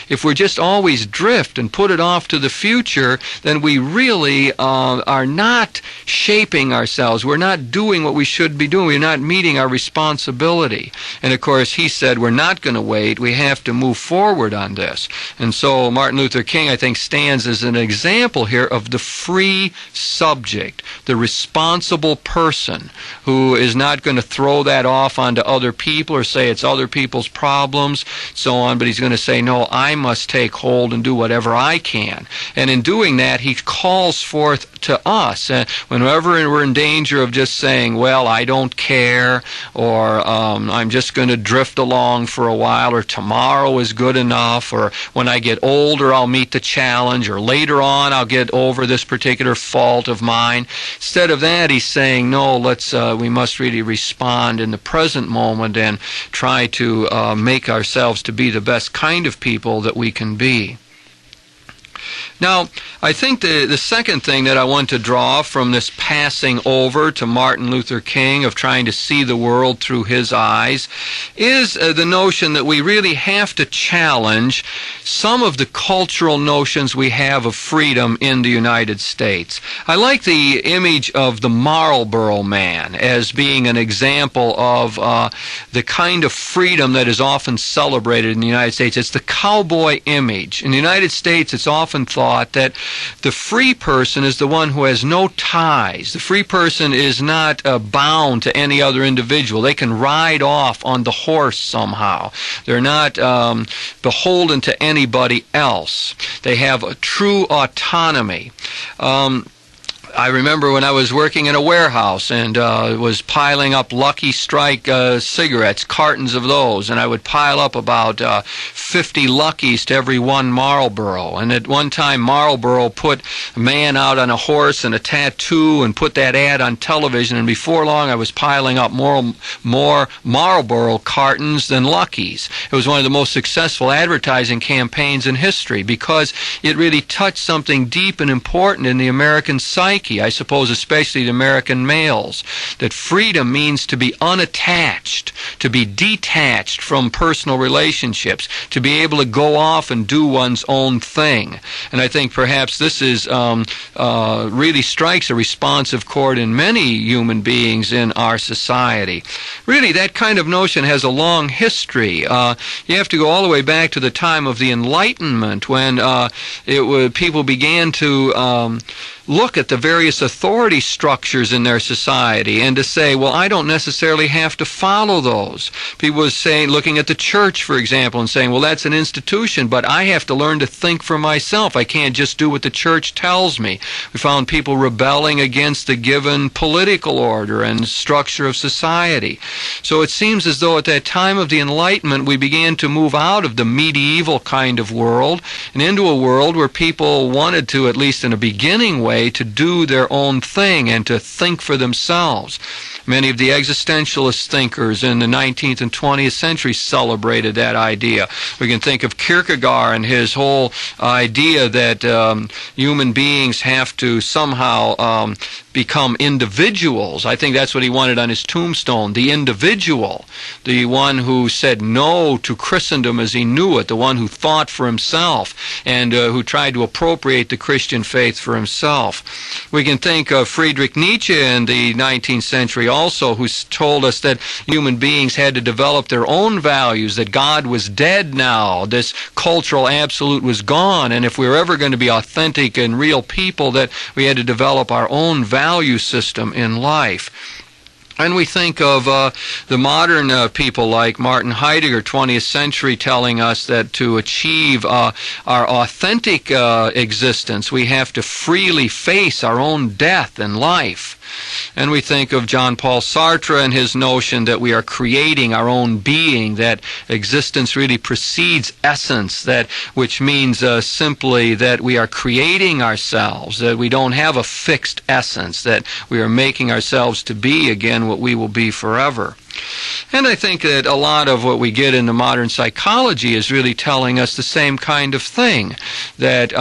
if we just always drift and put it off to the future, then we really are not shaping ourselves. We're not doing what we should be doing. We're not meeting our responsibility. And of course, he said we're not going to wait. We have to move forward on this. And so Martin Luther King, I think, stands as an example here of the free subject, the responsible person who is not going to throw that off onto other people or say it's other people's problems, so on, but he's going to say, no, I must take hold and do whatever I can. And in doing that, he calls forth to us, whenever we're in danger of just saying, well, I don't care, or I'm just going to drift along for a while, or tomorrow is good enough, or when I get older, I'll meet the challenge, or later on, I'll get over this particular fault of mine. Instead of that, he's saying, no, we must really respond in the present moment and try to make ourselves to be the best kind of people that we can be. Now, I think the second thing that I want to draw from this passing over to Martin Luther King of trying to see the world through his eyes is the notion that we really have to challenge some of the cultural notions we have of freedom in the United States. I like the image of the Marlboro Man as being an example of the kind of freedom that is often celebrated in the United States. It's the cowboy image. In the United States, it's often thought that the free person is the one who has no ties. The free person is not bound to any other individual. They can ride off on the horse somehow. They're not beholden to anybody else. They have a true autonomy. I remember when I was working in a warehouse and was piling up Lucky Strike cigarettes, cartons of those, and I would pile up about 50 Luckies to every one Marlboro. And at one time, Marlboro put a man out on a horse and a tattoo and put that ad on television, and before long I was piling up more Marlboro cartons than Luckies. It was one of the most successful advertising campaigns in history because it really touched something deep and important in the American psyche. I suppose especially the American males, that freedom means to be unattached, to be detached from personal relationships, to be able to go off and do one's own thing. And I think perhaps this is really strikes a responsive chord in many human beings in our society. Really, that kind of notion has a long history. You have to go all the way back to the time of the Enlightenment when people began to look at the various authority structures in their society and to say, well, I don't necessarily have to follow those. People were saying, looking at the church, for example, and saying, well, that's an institution, but I have to learn to think for myself. I can't just do what the church tells me. We found people rebelling against the given political order and structure of society. So it seems as though at that time of the Enlightenment, we began to move out of the medieval kind of world and into a world where people wanted to, at least in a beginning way, way to do their own thing and to think for themselves. Many of the existentialist thinkers in the 19th and 20th century celebrated that idea. We can think of Kierkegaard and his whole idea that human beings have to somehow become individuals. I think that's what he wanted on his tombstone, the individual, the one who said no to Christendom as he knew it, the one who thought for himself and who tried to appropriate the Christian faith for himself. We can think of Friedrich Nietzsche in the 19th century also, who told us that human beings had to develop their own values, that God was dead now, this cultural absolute was gone, and if we were ever going to be authentic and real people, that we had to develop our own value system in life. And we think of the modern people like Martin Heidegger, 20th century, telling us that to achieve our authentic existence, we have to freely face our own death in life. And we think of Jean Paul Sartre and his notion that we are creating our own being, that existence really precedes essence, which means simply that we are creating ourselves, that we don't have a fixed essence, that we are making ourselves to be, again, what we will be forever. And I think that a lot of what we get in the modern psychology is really telling us the same kind of thing, that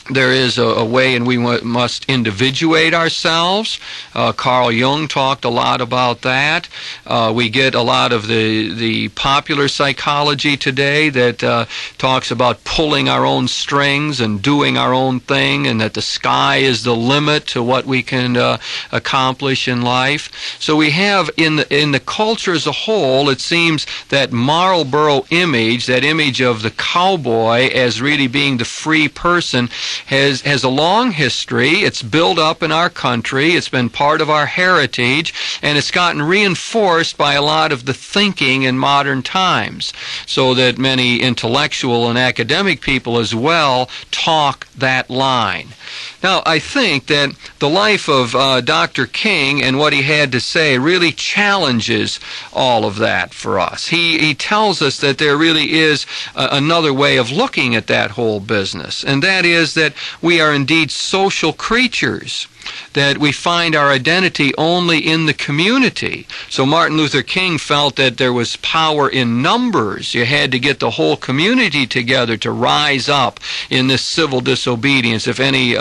there is a way in we must individuate ourselves. Carl Jung talked a lot about that. We get a lot of the popular psychology today that talks about pulling our own strings and doing our own thing, and that the sky is the limit to what we can accomplish in life. So we have in the culture as a whole, it seems that Marlboro image, that image of the cowboy as really being the free person, has a long history. It's built up in our country. It's been part of our heritage, and it's gotten reinforced by a lot of the thinking in modern times, so that many intellectual and academic people as well talk that line. Now, I think that the life of Dr. King and what he had to say really challenges all of that for us. He tells us that there really is another way of looking at that whole business, and that is that we are indeed social creatures, that we find our identity only in the community. So Martin Luther King felt that there was power in numbers. You had to get the whole community together to rise up in this civil disobedience if any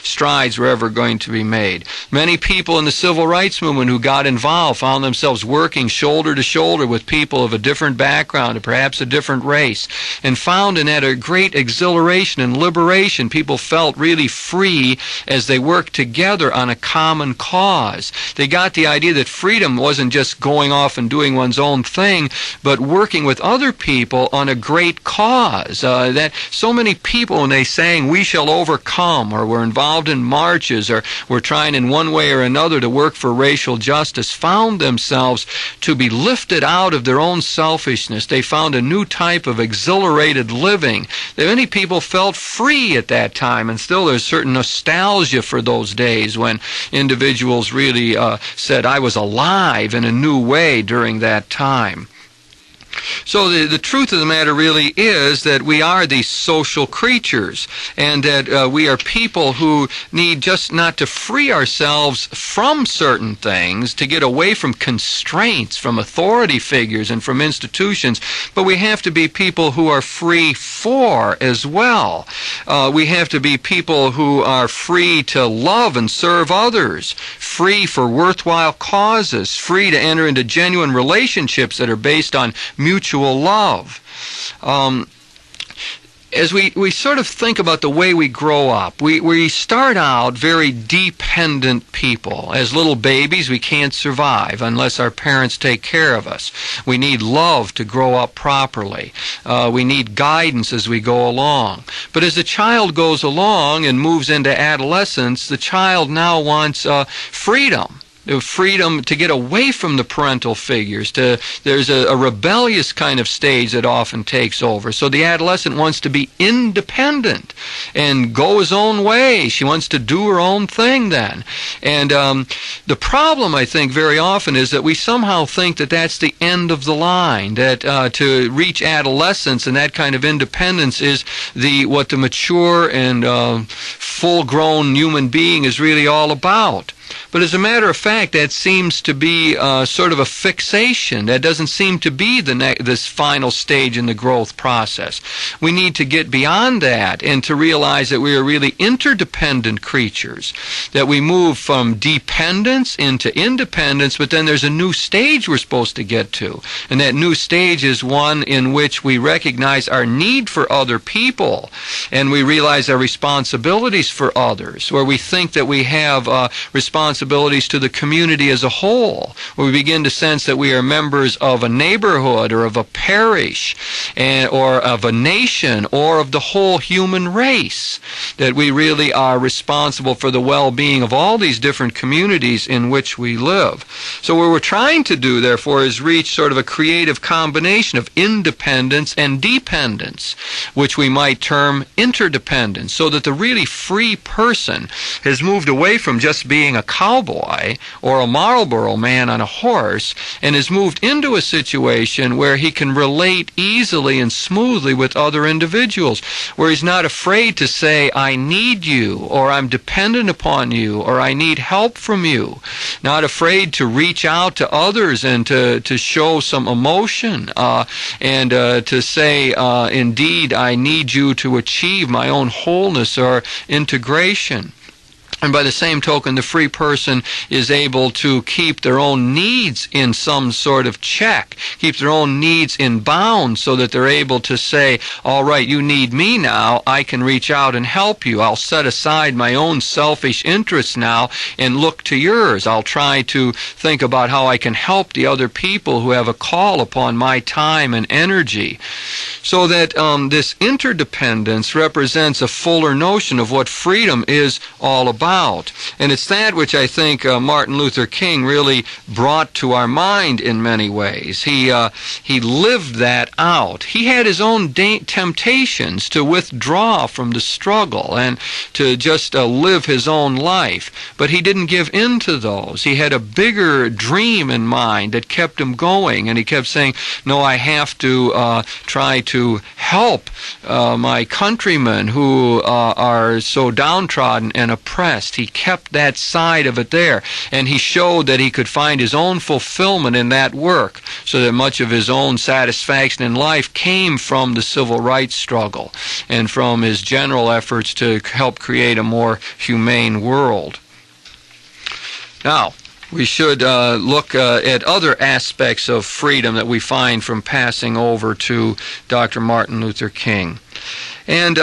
strides were ever going to be made. Many people in the civil rights movement who got involved found themselves working shoulder to shoulder with people of a different background, or perhaps a different race, and found in that a great exhilaration and liberation. People felt really free as they worked together on a common cause. They got the idea that freedom wasn't just going off and doing one's own thing, but working with other people on a great cause. That so many people, when they sang, "We shall overcome," or were involved in marches, or were trying in one way or another to work for racial justice, found themselves to be lifted out of their own selfishness. They found a new type of exhilarated living. That many people felt free at that time, and still there's certain nostalgia for those days when individuals really said, "I was alive in a new way during that time." So the truth of the matter really is that we are these social creatures, and that we are people who need just not to free ourselves from certain things, to get away from constraints, from authority figures and from institutions, but we have to be people who are free for as well. We have to be people who are free to love and serve others, free for worthwhile causes, free to enter into genuine relationships that are based on mutual love. As we sort of think about the way we grow up, we start out very dependent people. As little babies, we can't survive unless our parents take care of us. We need love to grow up properly. We need guidance as we go along. But as the child goes along and moves into adolescence, the child now wants freedom. freedom to get away from the parental figures. There's a rebellious kind of stage that often takes over. So the adolescent wants to be independent and go his own way. She wants to do her own thing then. And the problem, I think, very often is that we somehow think that that's the end of the line, that to reach adolescence and that kind of independence is what the mature and full-grown human being is really all about. But as a matter of fact, that seems to be sort of a fixation. That doesn't seem to be this final stage in the growth process. We need to get beyond that and to realize that we are really interdependent creatures, that we move from dependence into independence, but then there's a new stage we're supposed to get to. And that new stage is one in which we recognize our need for other people, and we realize our responsibilities for others, where we think that we have responsibilities to the community as a whole, where we begin to sense that we are members of a neighborhood or of a parish or of a nation or of the whole human race, that we really are responsible for the well-being of all these different communities in which we live. So what we're trying to do, therefore, is reach sort of a creative combination of independence and dependence, which we might term interdependence, so that the really free person has moved away from just being a cowboy or a Marlboro man on a horse and has moved into a situation where he can relate easily and smoothly with other individuals, where he's not afraid to say, I need you, or I'm dependent upon you, or I need help from you. Not afraid to reach out to others and to show some emotion and to say, indeed, I need you to achieve my own wholeness or integration. And by the same token, the free person is able to keep their own needs in some sort of check, keep their own needs in bounds, so that they're able to say, all right, you need me now, I can reach out and help you. I'll set aside my own selfish interests now and look to yours. I'll try to think about how I can help the other people who have a call upon my time and energy. So that this interdependence represents a fuller notion of what freedom is all about. And it's that which I think Martin Luther King really brought to our mind in many ways. He lived that out. He had his own temptations to withdraw from the struggle and to just live his own life, but he didn't give in to those. He had a bigger dream in mind that kept him going, and he kept saying, no, I have to try to help my countrymen who are so downtrodden and oppressed. He kept that side of it there, and he showed that he could find his own fulfillment in that work, so that much of his own satisfaction in life came from the civil rights struggle and from his general efforts to help create a more humane world. Now, we should look at other aspects of freedom that we find from passing over to Dr. Martin Luther King. And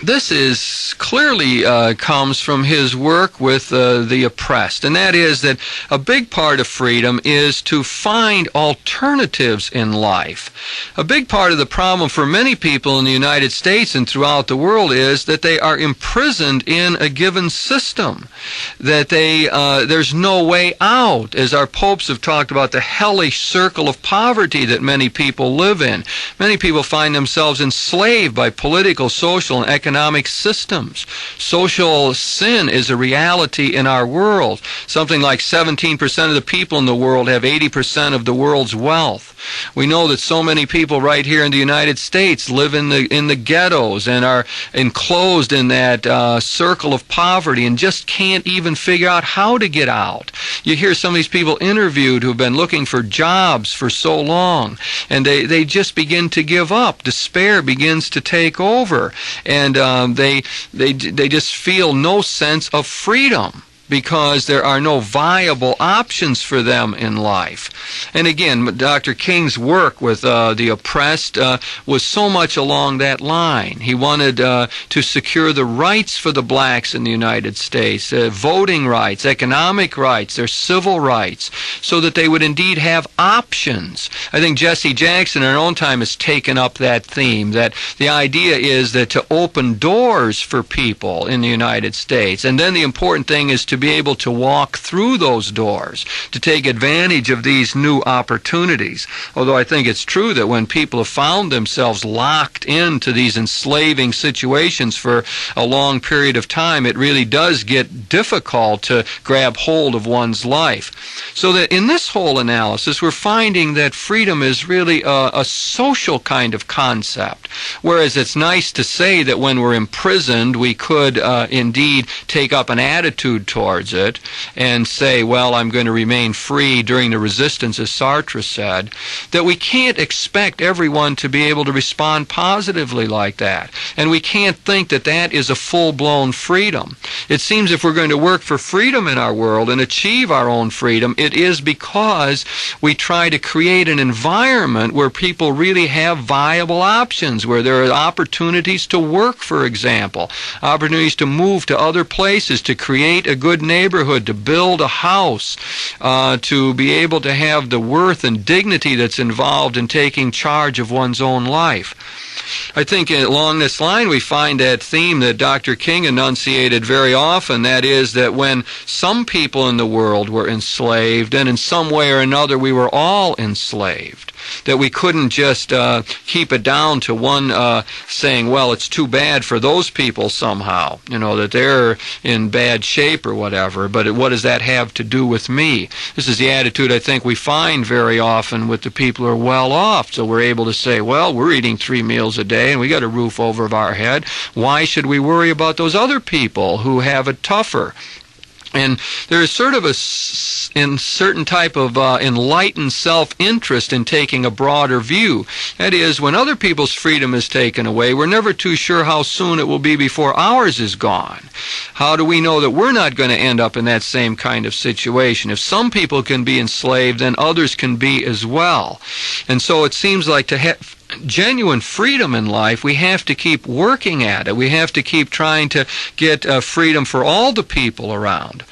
this is clearly comes from his work with the oppressed, and that is that a big part of freedom is to find alternatives in life. A big part of the problem for many people in the United States and throughout the world is that they are imprisoned in a given system, that there's no way out, as our popes have talked about the hellish circle of poverty that many people live in. Many people find themselves enslaved by political, social, and economic systems. Social sin is a reality in our world. Something like 17% of the people in the world have 80% of the world's wealth. We know that so many people right here in the United States live in the ghettos and are enclosed in that circle of poverty and just can't even figure out how to get out. You hear some of these people interviewed who have been looking for jobs for so long, and they just begin to give up. Despair begins to take over, and they just feel no sense of freedom, because there are no viable options for them in life. And again, Dr. King's work with the oppressed was so much along that line. He wanted to secure the rights for the blacks in the United States, voting rights, economic rights, their civil rights, so that they would indeed have options. I think Jesse Jackson in our own time has taken up that theme, that the idea is that to open doors for people in the United States, and then the important thing is to be able to walk through those doors, to take advantage of these new opportunities. Although I think it's true that when people have found themselves locked into these enslaving situations for a long period of time, it really does get difficult to grab hold of one's life. So that in this whole analysis, we're finding that freedom is really a social kind of concept. Whereas it's nice to say that when we're imprisoned, we could indeed take up an attitude towards it and say, well, I'm going to remain free during the resistance, as Sartre said, that we can't expect everyone to be able to respond positively like that. And we can't think that that is a full-blown freedom. It seems if we're going to work for freedom in our world and achieve our own freedom, it is because we try to create an environment where people really have viable options, where there are opportunities to work, for example, opportunities to move to other places, to create a good neighborhood, to build a house, to be able to have the worth and dignity that's involved in taking charge of one's own life. I think along this line we find that theme that Dr. King enunciated very often, that is that when some people in the world were enslaved, and in some way or another we were all enslaved, that we couldn't just keep it down to one saying, well, it's too bad for those people somehow, that they're in bad shape or whatever, but what does that have to do with me? This is the attitude I think we find very often with the people who are well off. So we're able to say, well, we're eating 3 meals a day and we got a roof over our head. Why should we worry about those other people who have it tougher? And there is sort of a certain type of enlightened self-interest in taking a broader view. That is, when other people's freedom is taken away, we're never too sure how soon it will be before ours is gone. How do we know that we're not going to end up in that same kind of situation? If some people can be enslaved, then others can be as well. And so it seems like to have genuine freedom in life, we have to keep working at it. We have to keep trying to get freedom for all the people around.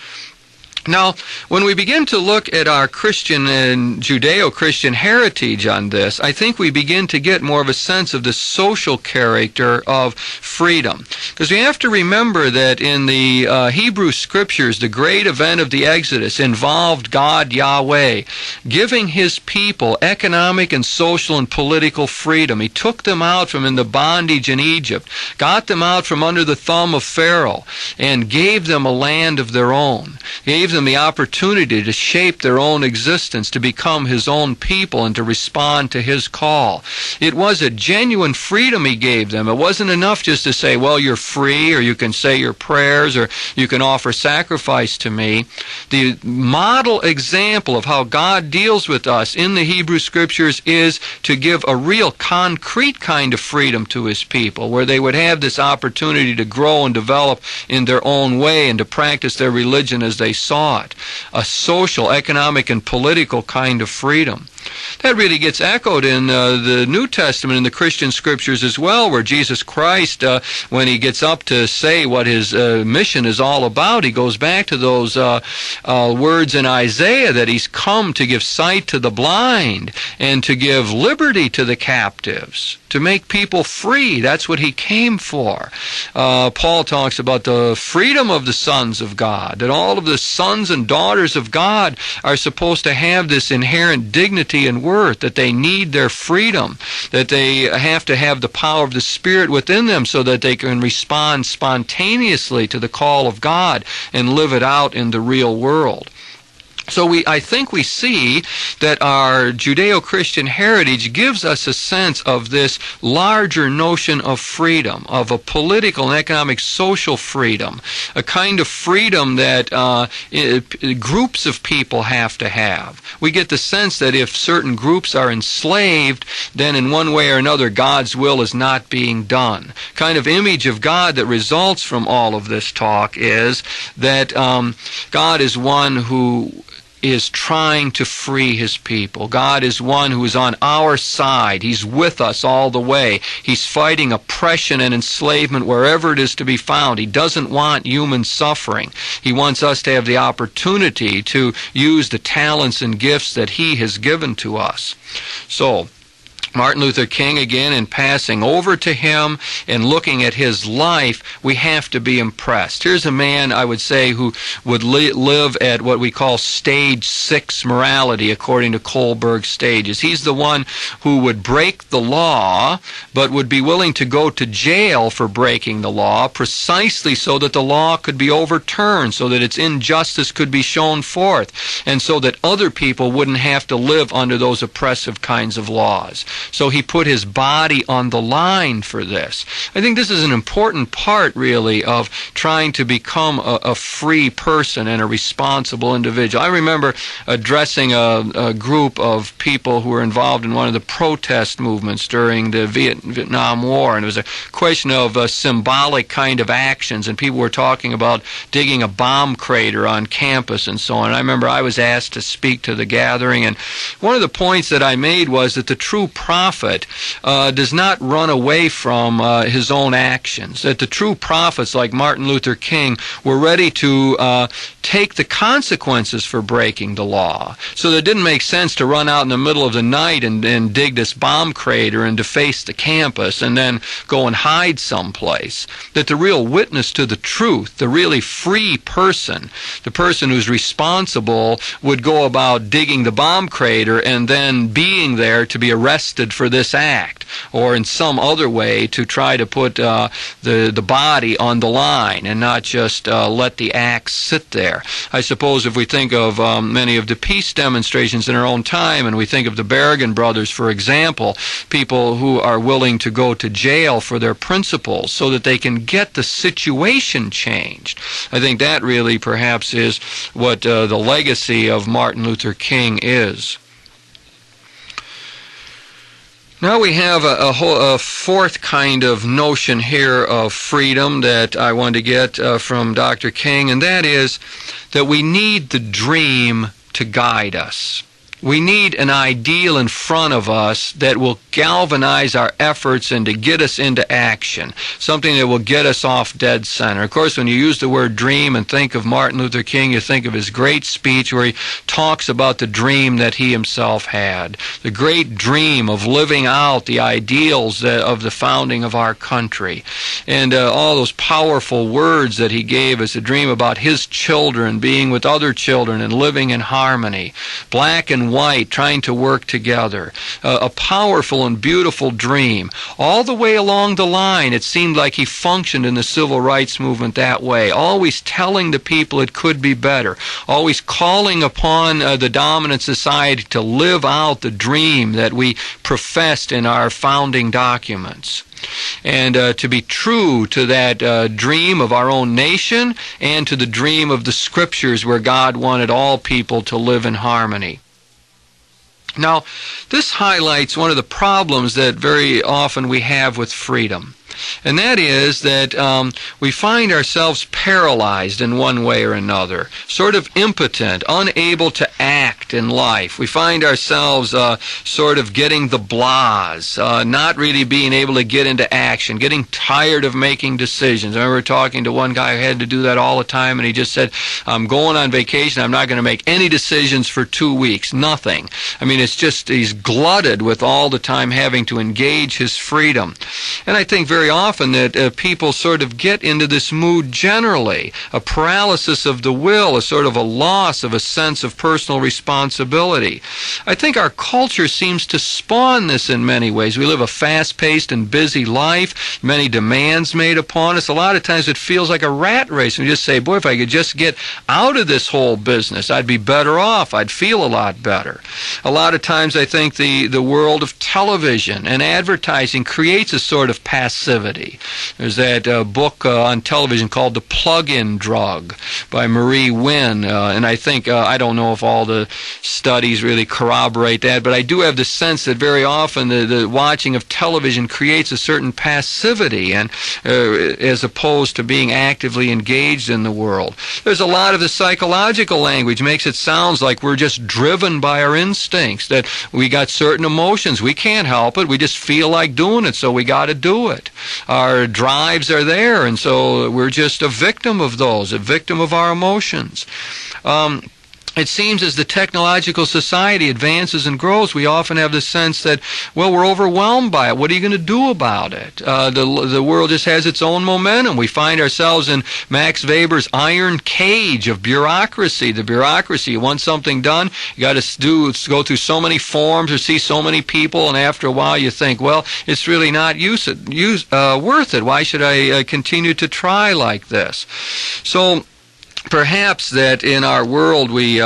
Now, when we begin to look at our Christian and Judeo-Christian heritage on this, I think we begin to get more of a sense of the social character of freedom. Because we have to remember that in the Hebrew Scriptures, the great event of the Exodus involved God, Yahweh, giving His people economic and social and political freedom. He took them out from in the bondage in Egypt, got them out from under the thumb of Pharaoh, and gave them a land of their own. Gave them the opportunity to shape their own existence, to become His own people, and to respond to His call. It was a genuine freedom He gave them. It wasn't enough just to say, well, you're free, or you can say your prayers, or you can offer sacrifice to me. The model example of how God deals with us in the Hebrew Scriptures is to give a real concrete kind of freedom to His people, where they would have this opportunity to grow and develop in their own way and to practice their religion as they saw it. A social, economic, and political kind of freedom. That really gets echoed in the New Testament, in the Christian Scriptures as well, where Jesus Christ, when He gets up to say what His mission is all about, He goes back to those words in Isaiah that He's come to give sight to the blind and to give liberty to the captives, to make people free. That's what He came for. Paul talks about the freedom of the sons of God, that all of the sons and daughters of God are supposed to have this inherent dignity and worth, that they need their freedom, that they have to have the power of the Spirit within them so that they can respond spontaneously to the call of God and live it out in the real world. So I think we see that our Judeo-Christian heritage gives us a sense of this larger notion of freedom, of a political and economic social freedom, a kind of freedom that groups of people have to have. We get the sense that if certain groups are enslaved, then in one way or another God's will is not being done. Kind of image of God that results from all of this talk is that God is one who is trying to free His people. God is one who is on our side. He's with us all the way. He's fighting oppression and enslavement wherever it is to be found. He doesn't want human suffering. He wants us to have the opportunity to use the talents and gifts that He has given to us. So, Martin Luther King, again, in passing over to him and looking at his life, we have to be impressed. Here's a man, I would say, who would live at what we call stage 6 morality, according to Kohlberg's stages. He's the one who would break the law, but would be willing to go to jail for breaking the law, precisely so that the law could be overturned, so that its injustice could be shown forth, and so that other people wouldn't have to live under those oppressive kinds of laws. So he put his body on the line for this. I think this is an important part, really, of trying to become a free person and a responsible individual. I remember addressing a group of people who were involved in one of the protest movements during the Vietnam War, and it was a question of symbolic kind of actions, and people were talking about digging a bomb crater on campus and so on. And I remember I was asked to speak to the gathering, and one of the points that I made was that the true prophet does not run away from his own actions, that the true prophets like Martin Luther King were ready to take the consequences for breaking the law. So it didn't make sense to run out in the middle of the night and dig this bomb crater and deface the campus and then go and hide someplace. That the real witness to the truth, the really free person, the person who's responsible, would go about digging the bomb crater and then being there to be arrested for this act, or in some other way to try to put the body on the line and not just let the axe sit there. I suppose if we think of many of the peace demonstrations in our own time, and we think of the Berrigan brothers, for example, people who are willing to go to jail for their principles so that they can get the situation changed. I think that really perhaps is what the legacy of Martin Luther King is. Now we have a fourth kind of notion here of freedom that I want to get from Dr. King, and that is that we need the dream to guide us. We need an ideal in front of us that will galvanize our efforts and to get us into action, something that will get us off dead center. Of course, when you use the word dream and think of Martin Luther King, you think of his great speech where he talks about the dream that he himself had, the great dream of living out the ideals of the founding of our country, and all those powerful words that he gave as a dream about his children being with other children and living in harmony, black and white trying to work together, a powerful and beautiful dream. All the way along the line, it seemed like he functioned in the civil rights movement that way, always telling the people it could be better, always calling upon the dominant society to live out the dream that we professed in our founding documents, and to be true to that dream of our own nation and to the dream of the Scriptures where God wanted all people to live in harmony. Now, this highlights one of the problems that very often we have with freedom. And that is that we find ourselves paralyzed in one way or another, sort of impotent, unable to act in life. We find ourselves sort of getting the blahs, not really being able to get into action, getting tired of making decisions. I remember talking to one guy who had to do that all the time, and he just said, I'm going on vacation, I'm not going to make any decisions for 2 weeks, nothing. I mean, it's just, he's glutted with all the time having to engage his freedom. And I think very often that people sort of get into this mood generally, a paralysis of the will, a sort of a loss of a sense of personal responsibility. I think our culture seems to spawn this in many ways. We live a fast-paced and busy life, many demands made upon us. A lot of times it feels like a rat race. We just say, boy, if I could just get out of this whole business, I'd be better off. I'd feel a lot better. A lot of times I think the world of television and advertising creates a sort of passivity. There's that book on television called The Plug-in Drug by Marie Wynn, and I think, I don't know if all the studies really corroborate that, but I do have the sense that very often the watching of television creates a certain passivity, and as opposed to being actively engaged in the world. There's a lot of the psychological language makes it sound like we're just driven by our instincts, that we got certain emotions, we can't help it, we just feel like doing it, so we got to do it. Our drives are there, and so we're just a victim of those, a victim of our emotions. it seems as the technological society advances and grows, we often have the sense that, well, we're overwhelmed by it. What are you going to do about it? The world just has its own momentum. We find ourselves in Max Weber's iron cage of bureaucracy. The bureaucracy, you want something done, you got to go through so many forms or see so many people, and after a while you think, well, it's really not worth it. Why should I continue to try like this? So perhaps that in our world we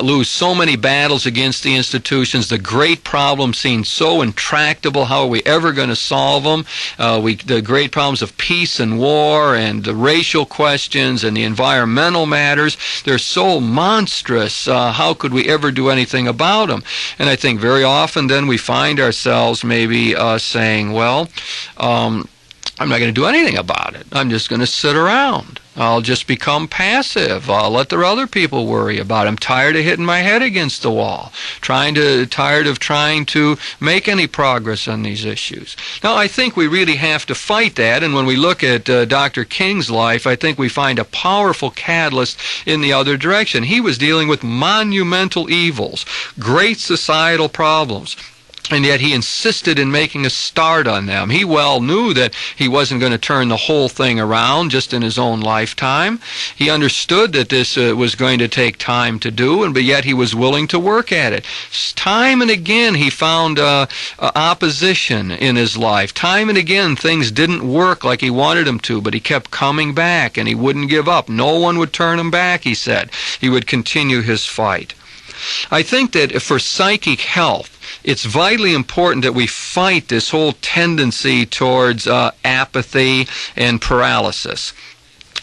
lose so many battles against the institutions. The great problems seem so intractable. How are we ever going to solve them? The great problems of peace and war and the racial questions and the environmental matters, they're so monstrous. How could we ever do anything about them? And I think very often then we find ourselves maybe saying, well, I'm not going to do anything about it. I'm just going to sit around. I'll just become passive. I'll let the other people worry about it. I'm tired of hitting my head against the wall, tired of trying to make any progress on these issues. Now, I think we really have to fight that, and when we look at Dr. King's life, I think we find a powerful catalyst in the other direction. He was dealing with monumental evils, great societal problems. And yet he insisted in making a start on them. He well knew that he wasn't going to turn the whole thing around just in his own lifetime. He understood that this was going to take time to do, but yet he was willing to work at it. Time and again he found opposition in his life. Time and again things didn't work like he wanted them to, but he kept coming back and he wouldn't give up. No one would turn him back, he said. He would continue his fight. I think that for psychic health, it's vitally important that we fight this whole tendency towards apathy and paralysis.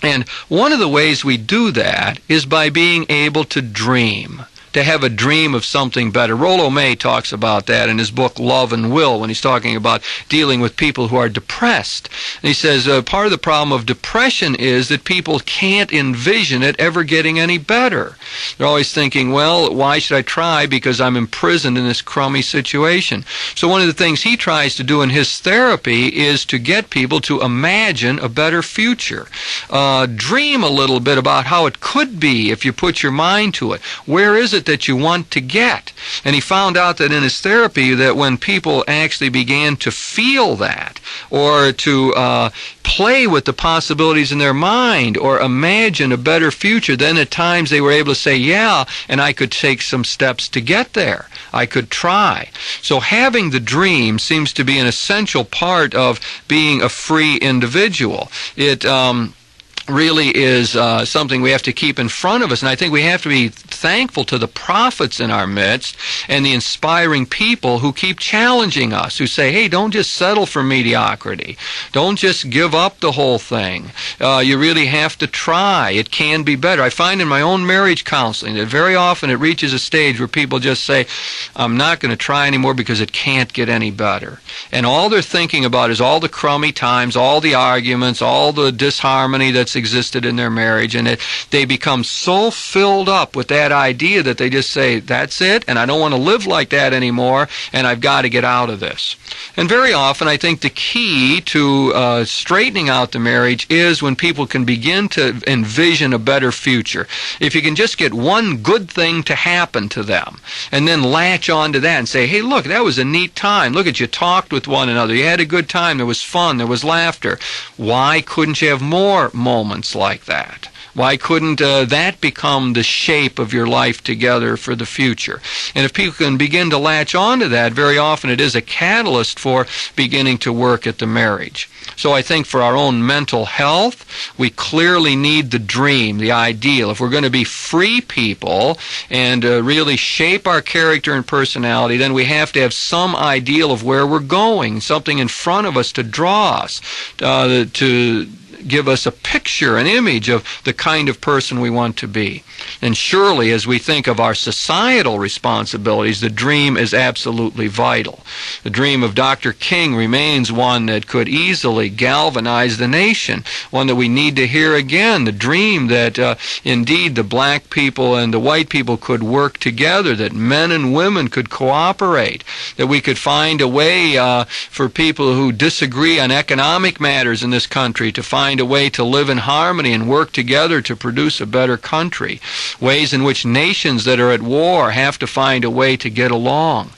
And one of the ways we do that is by being able to dream, to have a dream of something better. Rollo May talks about that in his book Love and Will when he's talking about dealing with people who are depressed. And he says part of the problem of depression is that people can't envision it ever getting any better. They're always thinking, well, why should I try because I'm imprisoned in this crummy situation? So one of the things he tries to do in his therapy is to get people to imagine a better future. Dream a little bit about how it could be if you put your mind to it. Where is it that you want to get? And he found out that in his therapy that when people actually began to feel that or to play with the possibilities in their mind or imagine a better future, then at times they were able to say, yeah, and I could take some steps to get there. I could try. So having the dream seems to be an essential part of being a free individual. It really is something we have to keep in front of us, and I think we have to be thankful to the prophets in our midst and the inspiring people who keep challenging us, who say, hey, don't just settle for mediocrity. Don't just give up the whole thing. You really have to try. It can be better. I find in my own marriage counseling that very often it reaches a stage where people just say, I'm not going to try anymore because it can't get any better. And all they're thinking about is all the crummy times, all the arguments, all the disharmony that's existed in their marriage, and they become so filled up with that idea that they just say, that's it, and I don't want to live like that anymore, and I've got to get out of this. And very often I think the key to straightening out the marriage is when people can begin to envision a better future. If you can just get one good thing to happen to them and then latch on to that and say, hey, look, that was a neat time. Look at you talked with one another. You had a good time. There was fun. There was laughter. Why couldn't you have more moments like that? Why couldn't that become the shape of your life together for the future? And if people can begin to latch on to that, very often it is a catalyst for beginning to work at the marriage. So I think for our own mental health, we clearly need the dream, the ideal. If we're going to be free people and really shape our character and personality, then we have to have some ideal of where we're going, something in front of us to draw us, to give us a picture, an image of the kind of person we want to be. And surely, as we think of our societal responsibilities, the dream is absolutely vital. The dream of Dr. King remains one that could easily galvanize the nation, one that we need to hear again, the dream that indeed the black people and the white people could work together, that men and women could cooperate, that we could find a way for people who disagree on economic matters in this country to find find a way to live in harmony and work together to produce a better country. Ways in which nations that are at war have to find a way to get along.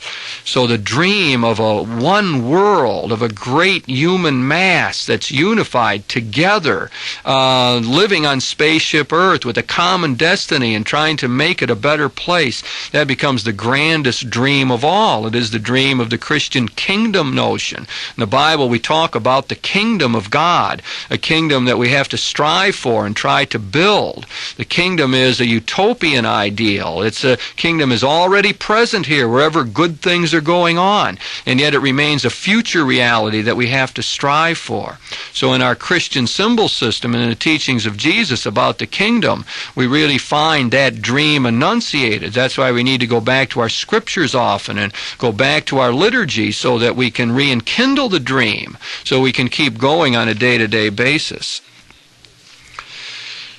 So the dream of a one world, of a great human mass that's unified together, living on spaceship Earth with a common destiny and trying to make it a better place, that becomes the grandest dream of all. It is the dream of the Christian kingdom notion. In the Bible, we talk about the kingdom of God, a kingdom that we have to strive for and try to build. The kingdom is a utopian ideal. It's a kingdom is already present here wherever good things are going on, and yet it remains a future reality that we have to strive for. So in our Christian symbol system and in the teachings of Jesus about the kingdom, we really find that dream enunciated. That's why we need to go back to our scriptures often and go back to our liturgy so that we can rekindle the dream, so we can keep going on a day-to-day basis.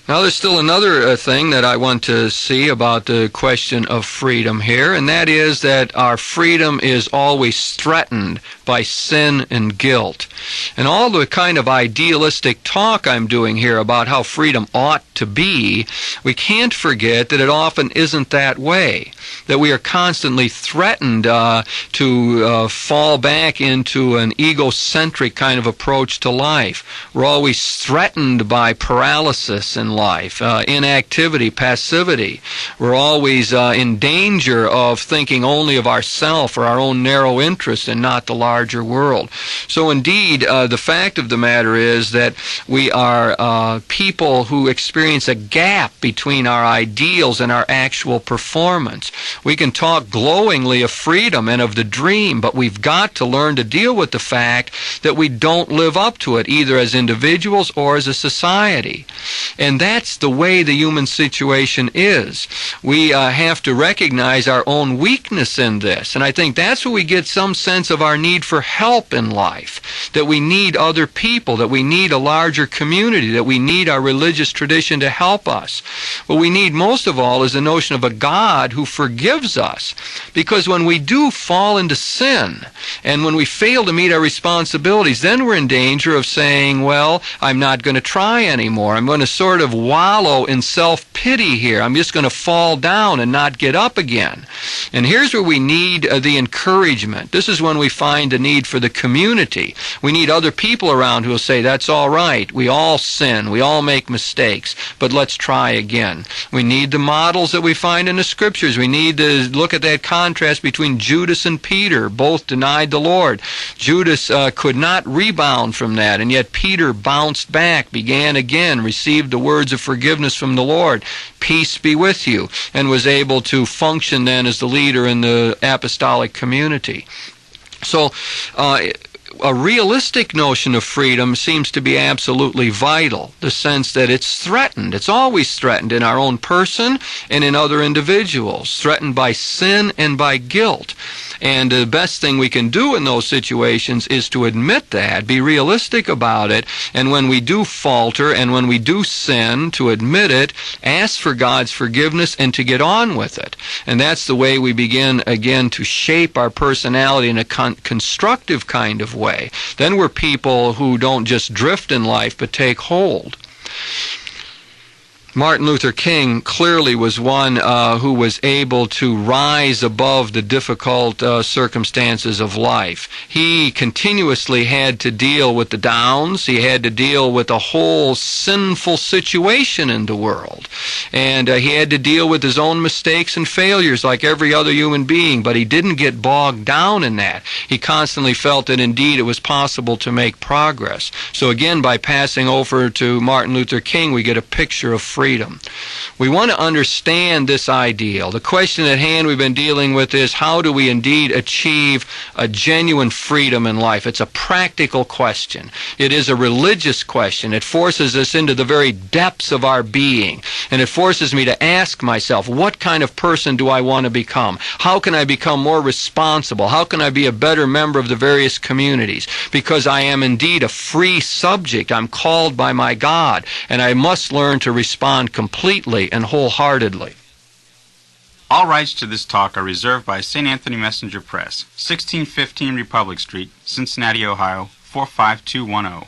Now there's still another thing that I want to see about the question of freedom here, and that is that our freedom is always threatened by sin and guilt. And all the kind of idealistic talk I'm doing here about how freedom ought to be, we can't forget that it often isn't that way, that we are constantly threatened to fall back into an egocentric kind of approach to life. We're always threatened by paralysis in life, inactivity, passivity. We're always in danger of thinking only of ourselves or our own narrow interest and not the larger world. So indeed, the fact of the matter is that we are people who experience a gap between our ideals and our actual performance. We can talk glowingly of freedom and of the dream, but we've got to learn to deal with the fact that we don't live up to it, either as individuals or as a society. And that's the way the human situation is. We have to recognize our own weakness in this. And I think that's where we get some sense of our need for help in life, that we need other people, that we need a larger community, that we need our religious tradition to help us. What we need most of all is the notion of a God who forgives us. Because when we do fall into sin, and when we fail to meet our responsibilities, then we're in danger of saying, well, I'm not going to try anymore. I'm going to sort of wallow in self-pity here. I'm just going to fall down and not get up again. And here's where we need the encouragement. This is when we find the need for the community. We need other people around who will say, that's all right. We all sin. We all make mistakes. But let's try again. We need the models that we find in the Scriptures. We need to look at that contrast between Judas and Peter. Both denied the Lord. Judas could not rebound from that, and yet Peter bounced back, began again, received the words of forgiveness from the Lord. Peace be with you, and was able to function then as the leader in the apostolic community. So, a realistic notion of freedom seems to be absolutely vital, the sense that it's threatened. It's always threatened in our own person and in other individuals, threatened by sin and by guilt. And the best thing we can do in those situations is to admit that, be realistic about it, and when we do falter and when we do sin, to admit it, ask for God's forgiveness, and to get on with it. And that's the way we begin, again, to shape our personality in a constructive kind of way. Then we're people who don't just drift in life, but take hold. Martin Luther King clearly was one who was able to rise above the difficult circumstances of life. He continuously had to deal with the downs. He had to deal with a whole sinful situation in the world. And he had to deal with his own mistakes and failures like every other human being, but he didn't get bogged down in that. He constantly felt that indeed it was possible to make progress. So again, by passing over to Martin Luther King, we get a picture of freedom. We want to understand this ideal. The question at hand we've been dealing with is, how do we indeed achieve a genuine freedom in life? It's a practical question. It is a religious question. It forces us into the very depths of our being. And it forces me to ask myself, what kind of person do I want to become? How can I become more responsible? How can I be a better member of the various communities? Because I am indeed a free subject. I'm called by my God, and I must learn to respond completely and wholeheartedly. All rights to this talk are reserved by St. Anthony Messenger Press, 1615 Republic Street, Cincinnati, Ohio, 45210.